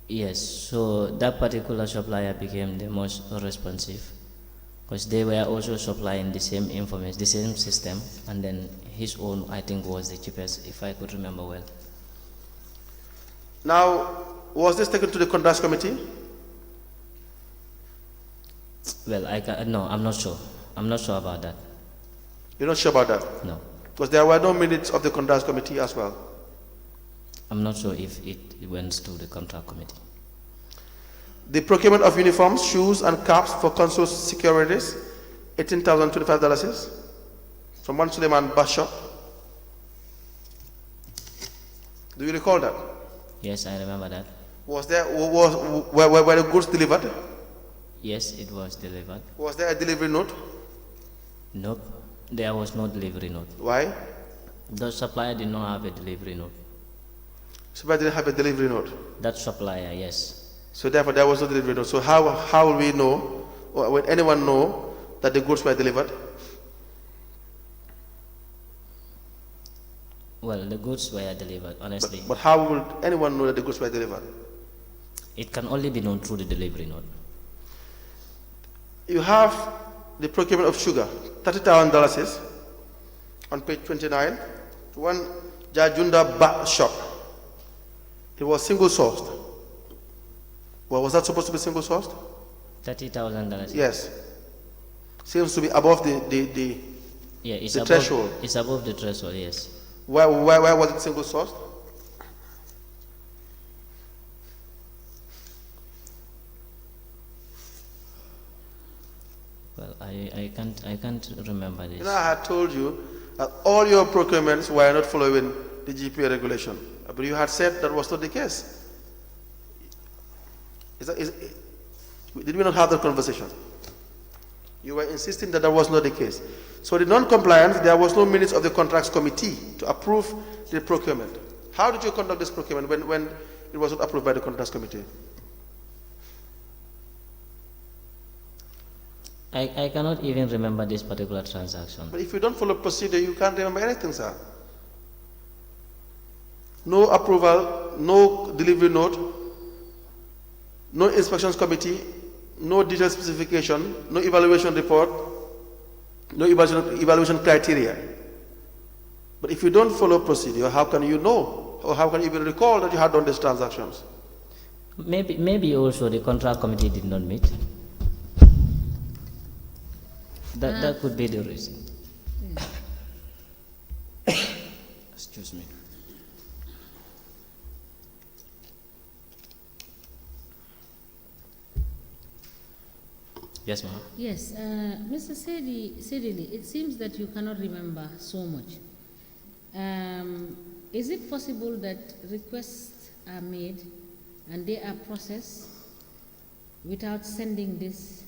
Yes, so that particular supplier became the most responsive because they were also supplying the same information, the same system, and then his own, I think, was the cheapest, if I could remember well. Now, was this taken to the contracts committee? Well, no, I'm not sure. I'm not sure about that. You're not sure about that? No. Because there were no minutes of the contracts committee as well. I'm not sure if it went to the contract committee. The procurement of uniforms, shoes, and caps for consul securities, $18,025 from one Suleiman Bashar. Do you recall that? Yes, I remember that. Were the goods delivered? Yes, it was delivered. Was there a delivery note? Nope, there was no delivery note. Why? The supplier did not have a delivery note. Supplier didn't have a delivery note? That supplier, yes. So therefore there was no delivery note. So how will we know, or will anyone know that the goods were delivered? Well, the goods were delivered, honestly. But how will anyone know that the goods were delivered? It can only be known through the delivery note. You have the procurement of sugar, $30,000 on page 29. One Jajunda Ba shop. It was single sourced. Well, was that supposed to be single sourced? $30,000. Yes. Seems to be above the Yeah, it's the above, threshold. It's above the threshold, yes. Why was it single sourced? Well, I can't remember this. You know, I had told you that all your procurements were not following the GPA regulation, but you had said that was not the case. Did we not have that conversation? You were insisting that that was not the case. So the non-compliance, there was no minutes of the contracts committee to approve the procurement. How did you conduct this procurement when it was not approved by the contracts committee? I cannot even remember this particular transaction. But if you don't follow procedure, you can't remember anything, sir. No approval, no delivery note, no inspections committee, no detailed specification, no evaluation report, no evaluation criteria. But if you don't follow procedure, how can you know, or how can you even recall that you had done these transactions? Maybe also the contract committee did not meet. That could be the reason. Excuse me. Yes, ma'am. Yes, Mr. Sedili, it seems that you cannot remember so much. Is it possible that requests are made and they are processed without sending this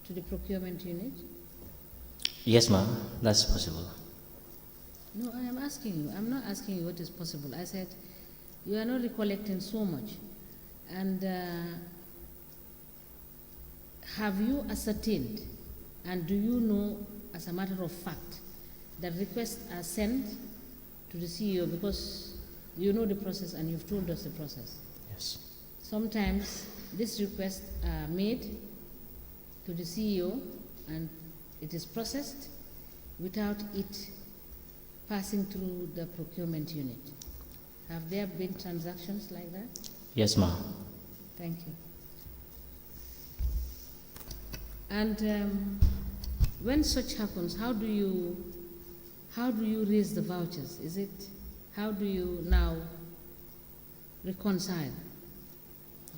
to the procurement unit? Yes, ma'am. That's possible. No, I am asking you. I'm not asking you what is possible. I said you are not recollecting so much. And have you ascertained and do you know as a matter of fact that requests are sent to the CEO, because you know the process and you've told us the process? Yes. Sometimes these requests are made to the CEO and it is processed without it passing through the procurement unit. Have there been transactions like that? Yes, ma'am. Thank you. And when such happens, how do you raise the vouchers? How do you now reconcile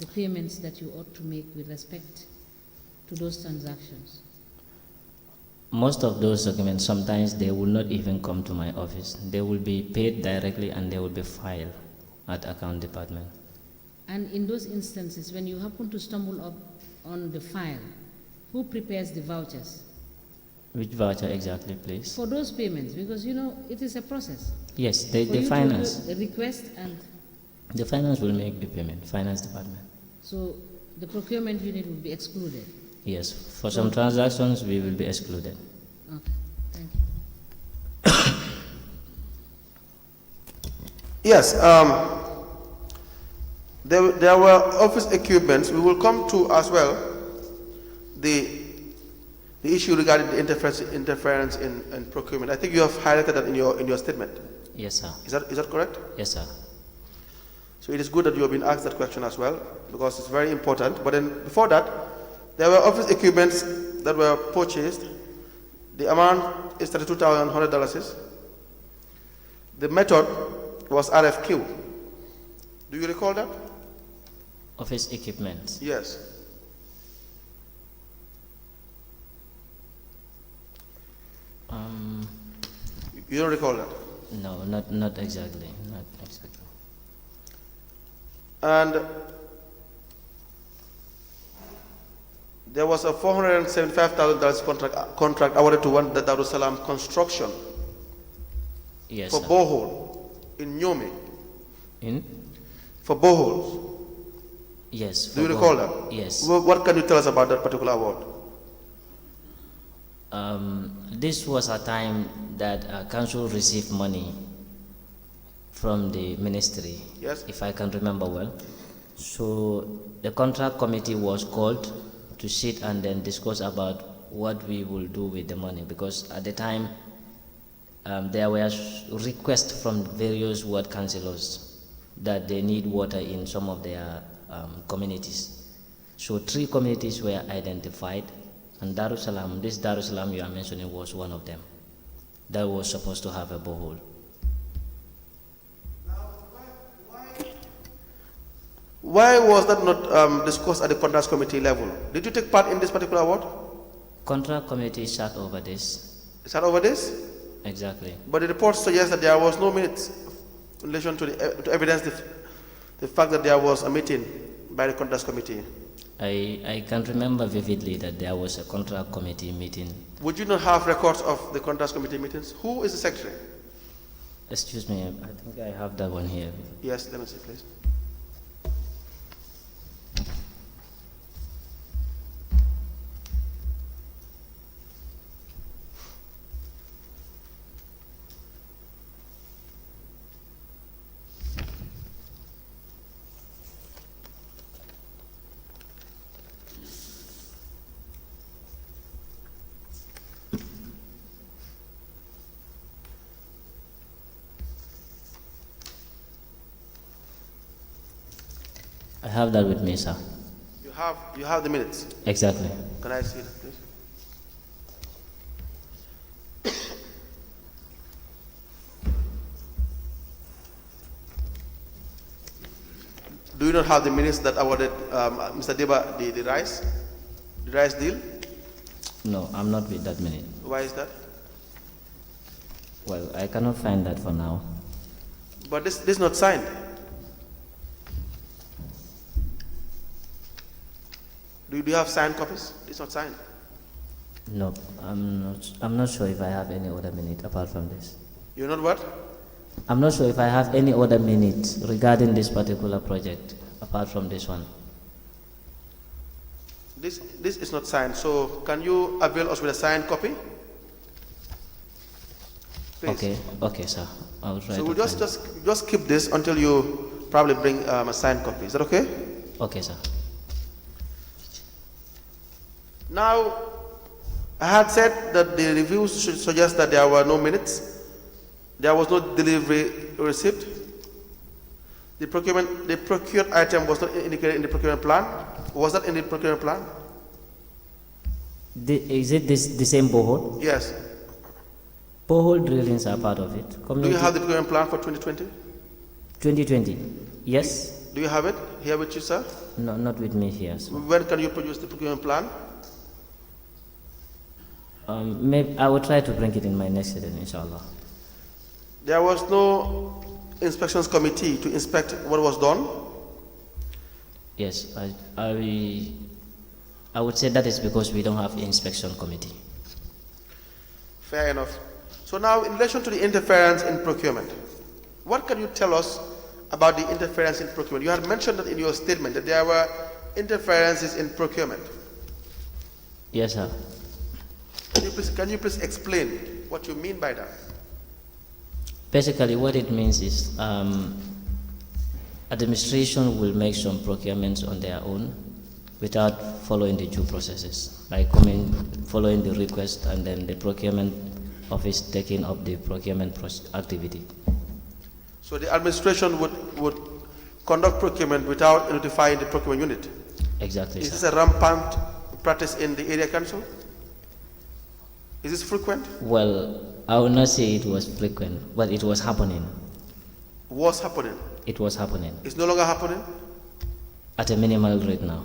the payments that you ought to make with respect to those transactions? Most of those documents, sometimes they will not even come to my office. They will be paid directly and they will be filed at account department. And in those instances, when you happen to stumble up on the file, who prepares the vouchers? Which voucher exactly, please? For those payments, because you know it is a process. Yes, the finance. The request and the finance will make the payment, finance department. So the procurement unit will be excluded. Yes, for some transactions we will be excluded. Okay, thank you. Yes, there were office equipments. We will come to as well the issue regarding the interference in procurement. I think you have highlighted that in your statement. Yes, sir. Is that correct? Yes, sir. So it is good that you have been asked that question as well, because it's very important. But then before that, there were office equipments that were purchased. The amount is $32,100. The method was RFQ. Do you recall that? Office equipment. Yes. You don't recall that? No, not exactly. Not exactly. And there was a $475,000 contract awarded to one the Darussalam Construction. Yes, for sir. borehole in Nyome. In? For boreholes. Yes. Do you recall that? Yes. What can you tell us about that particular award? This was a time that council received money from the ministry, Yes. if I can remember well. So the contract committee was called to sit and then discuss about what we will do with the money, because at the time there were requests from various ward councillors that they need water in some of their communities. So 3 communities were identified, and Darussalam, this Darussalam you are mentioning, was one of them that was supposed to have a borehole. Why was that not discussed at the contracts committee level? Did you take part in this particular award? Contract committee sat over this. Is that over this? Exactly. But the report suggests that there was no minutes in relation to, to evidence the fact that there was a meeting by the contracts committee. I can remember vividly that there was a contract committee meeting. Would you not have records of the contracts committee meetings? Who is the secretary? Excuse me, I think I have that one here. Yes, let me see, please. I have that with me, sir. You have the minutes. Exactly. Can I see it, please? Do you not have the minutes that awarded Mr. Deba the rice deal? No, I'm not with that minute. Why is that? Well, I cannot find that for now. But this is not signed. Do you have signed copies? It's not signed. No, I'm not sure if I have any other minute apart from this. You're not what? I'm not sure if I have any other minutes regarding this particular project apart from this one. This is not signed. So can you avail us with a signed copy? Please. Okay, sir. I'll try. So to we'll just keep this until you probably bring a signed copy. Is that okay? Okay, sir. Now, I had said that the reviews should suggest that there were no minutes, there was no delivery receipt, the procured item was not indicated in the procurement plan. Was that in the procurement plan? Is it the same borehole? Yes. Borehole drillings are part of it. Do you have the procurement plan for 2020? 2020? Yes. Do you have it here with you, sir? No, not with me here. Sir. When can you produce the procurement plan? Maybe I will try to bring it in my next sitting, inshallah. There was no inspections committee to inspect what was done? Yes, I would say that is because we don't have inspection committee. Fair enough. So now, in relation to the interference in procurement, what can you tell us about the interference in procurement? You had mentioned that in your statement that there were interferences in procurement. Yes, sir. Can you please explain what you mean by that? Basically, what it means is administration will make some procurements on their own without following the due processes, like following the request and then the procurement office taking up the procurement activity. So the administration would conduct procurement without notifying the procurement unit? Exactly, Is sir. this a rampant practice in the area council? Is this frequent? Well, I would not say it was frequent, but it was happening. Was happening? It was happening. It's no longer happening? At a minimal rate now.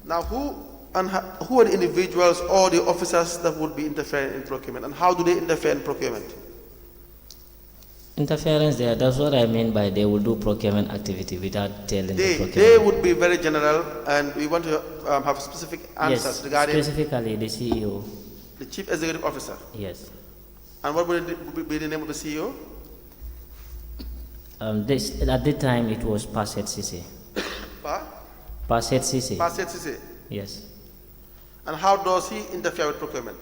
Now, who are the individuals or the officers that would be interfering in procurement, and how do they interfere in procurement? Interference there, that's what I mean by they will do procurement activity without telling the procurement. They would be very general, and we want to have specific answers regarding specifically the CEO. the Chief Executive Officer. Yes. And what would be the name of the CEO? At that time it was Passet Sisi. Passet Sisi. Passet Sisi. Yes. And how does he interfere with procurement?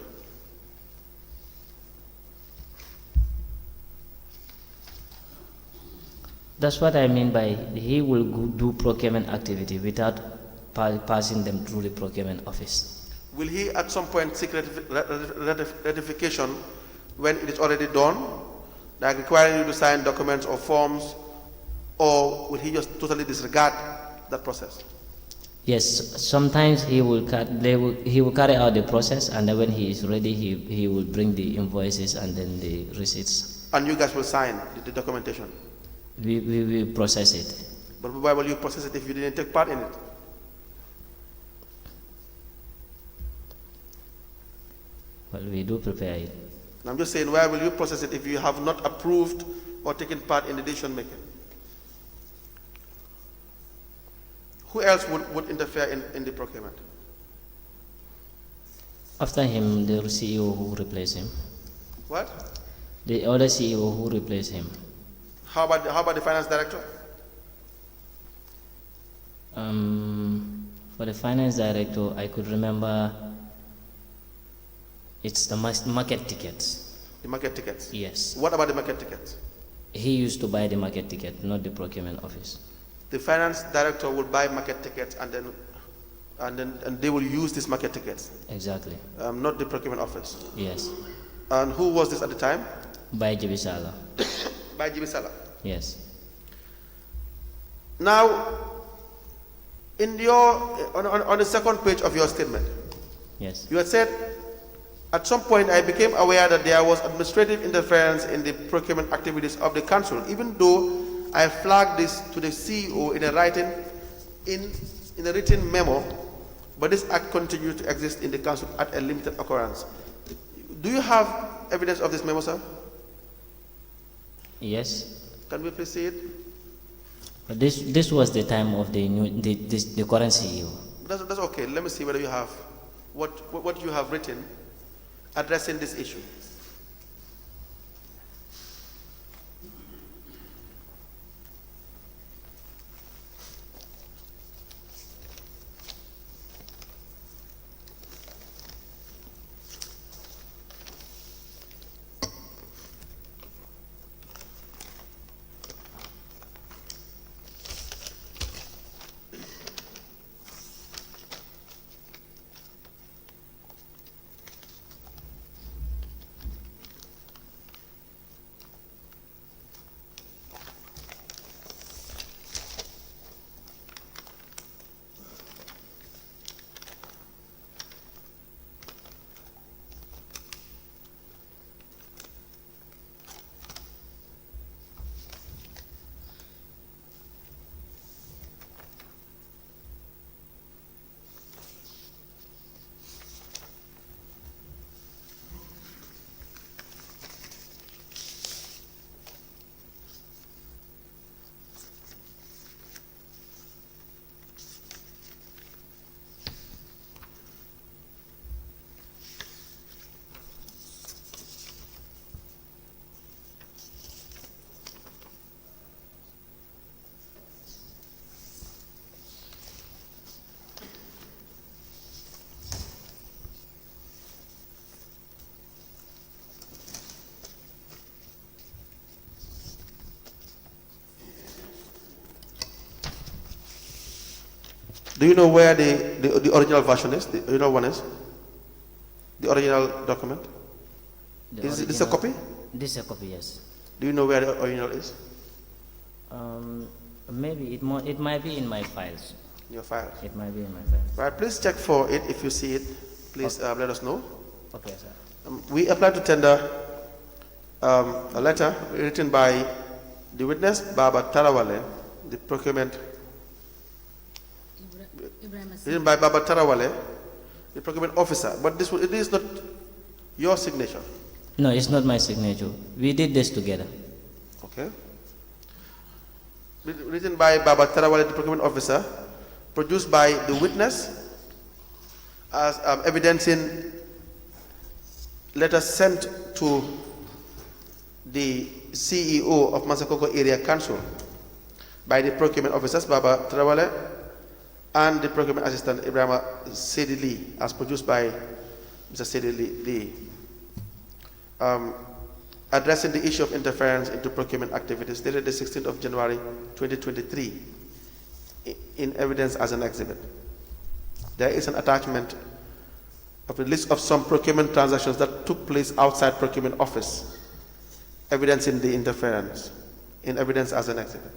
That's what I mean by he will do procurement activity without passing them through the procurement office. Will he at some point seek ratification when it is already done, like requiring you to sign documents or forms, or will he just totally disregard that process? Yes, sometimes he will carry out the process, and then when he is ready, he will bring the invoices and then the receipts. And you guys will sign the documentation? We process it. But why will you process it if you didn't take part in it? Well, we do prepare it. I'm just saying, why will you process it if you have not approved or taken part in the decision making? Who else would interfere in the procurement? After him, the CEO who replaced him. What? The other CEO who replaced him. How about the finance director? For the finance director, I could remember it's the market tickets. The market tickets? Yes. What about the market tickets? He used to buy the market ticket, not the procurement office. The finance director will buy market tickets and they will use these market tickets. Exactly. Not the procurement office. Yes. And who was this at the time? By Jibisala. By Jibisala. Yes. Now, in your on the second page of your statement, Yes. you had said, at some point I became aware that there was administrative interference in the procurement activities of the council, even though I flagged this to the CEO in a written memo, but this act continued to exist in the council at a limited occurrence. Do you have evidence of this memo, sir? Yes. Can we please see it? But this was the time of the current CEO. That's okay. Let me see whether you have what you have written addressing this issue. Do you know where the original version is? The original one is? The original document? Is this a copy? This is a copy, yes. Do you know where the original is? Maybe it might be in my files. Your files. It might be in my files. Right, please check for it. If you see it, please let us know. Okay, sir. We applied to tender a letter written by the witness, Baba Tarawale, the procurement, written by Baba Tarawale, the procurement officer. But it is not your signature. No, it's not my signature. We did this together. Okay. Written by Baba Tarawale, the procurement officer, produced by the witness as evidencing letters sent to the CEO of Masakoko Area Council by the procurement officers, Baba Tarawale, and the procurement assistant, Ibrahim Sedili, as produced by Mr. Sedili, addressing the issue of interference into procurement activities dated the 16th of January 2023 in evidence as an exhibit. There is an attachment of a list of some procurement transactions that took place outside procurement office, evidencing the interference in evidence as an exhibit.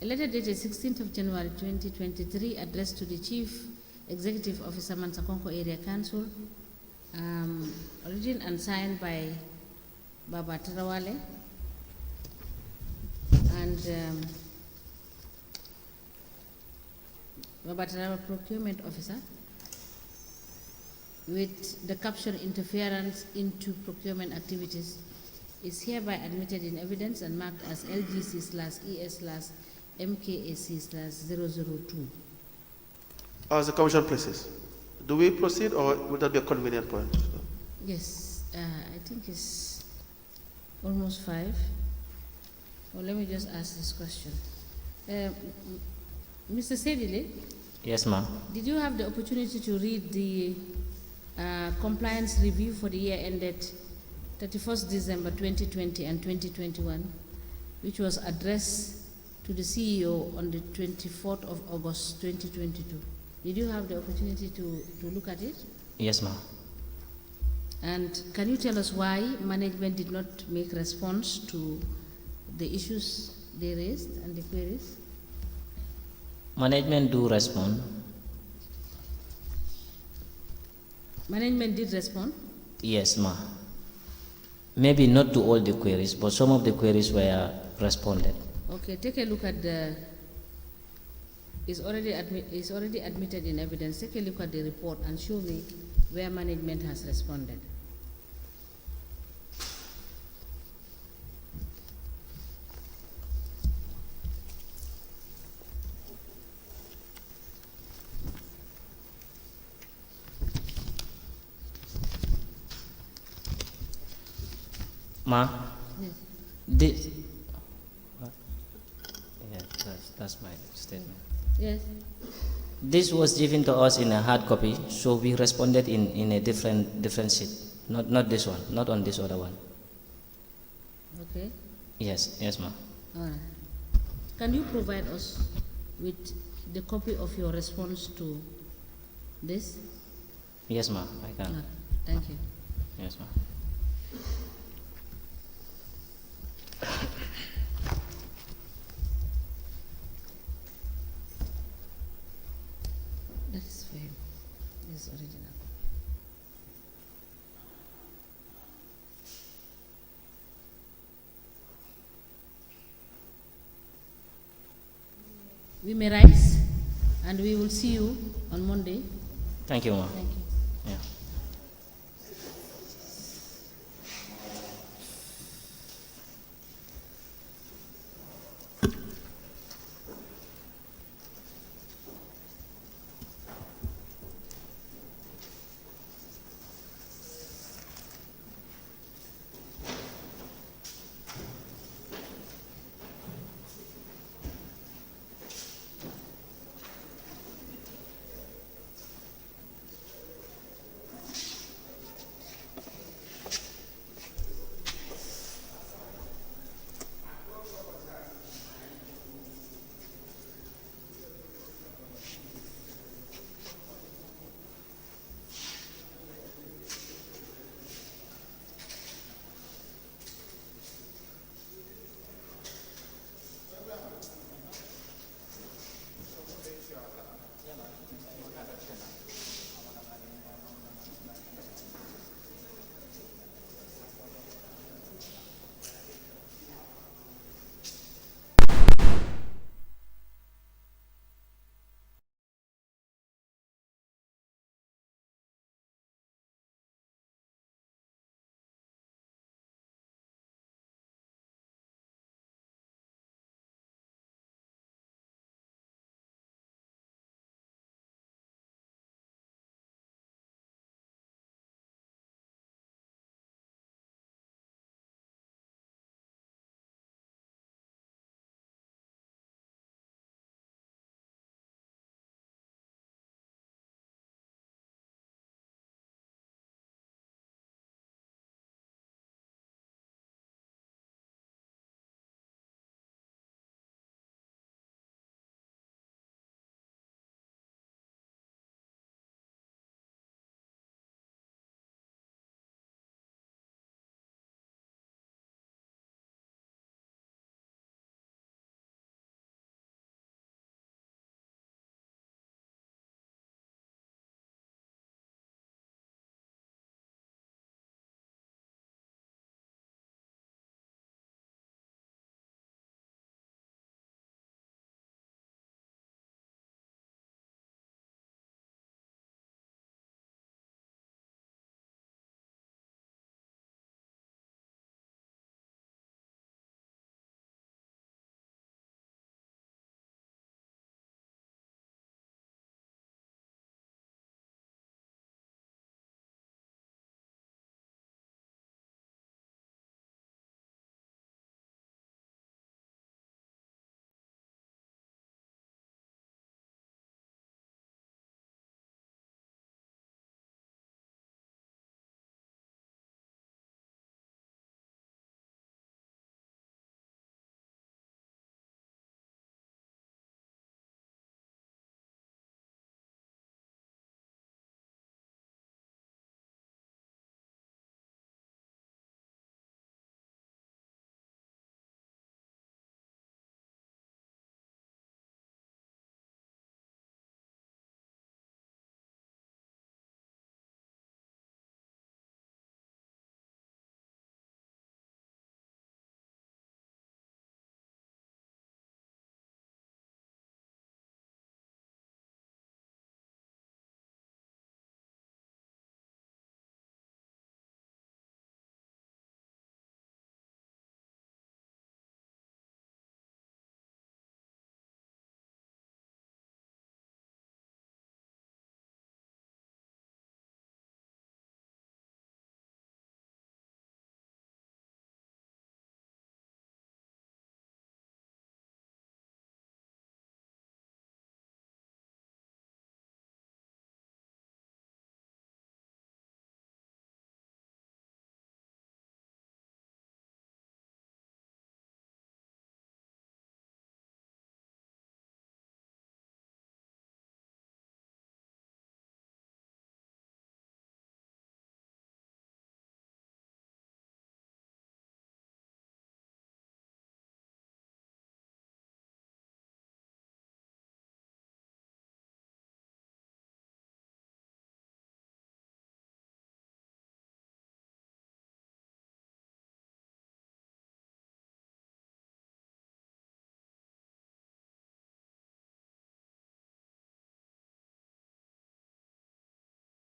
A letter dated 16th of January 2023 addressed to the Chief Executive Officer, Mansakonko Area Council, written and signed by Baba Tarawale and Baba Tarawale Procurement Officer, with the caption "Interference into procurement activities," is hereby admitted in evidence and marked as LGC/ES/MKAC/002. As the Commission places, do we proceed or would that be a convenient point? Yes, I think it's almost 5. Well, let me just ask this question. Mr. Sedile, Yes, ma'am. did you have the opportunity to read the compliance review for the year ended 31st December 2020 and 2021, which was addressed to the CEO on the 24th of August 2022? Did you have the opportunity to look at it? Yes, ma'am. And can you tell us why management did not make response to the issues they raised and the queries? Management do respond. Management did respond? Yes, ma'am. Maybe not to all the queries, but some of the queries were responded. Okay, take a look at the, it's already admitted in evidence. Take a look at the report and show me where management has responded. Ma, Yes. this, what? Yeah, that's my statement. Yes. This was given to us in a hard copy, so we responded in a different sheet. Not this one, not on this other one. Okay. Yes, ma'am. All right. Can you provide us with the copy of your response to this? Yes, ma'am, I can. No. Thank you. Yes, ma'am. That is fine. This is original. We may rise and we will see you on Monday. Thank you, ma'am. Thank you.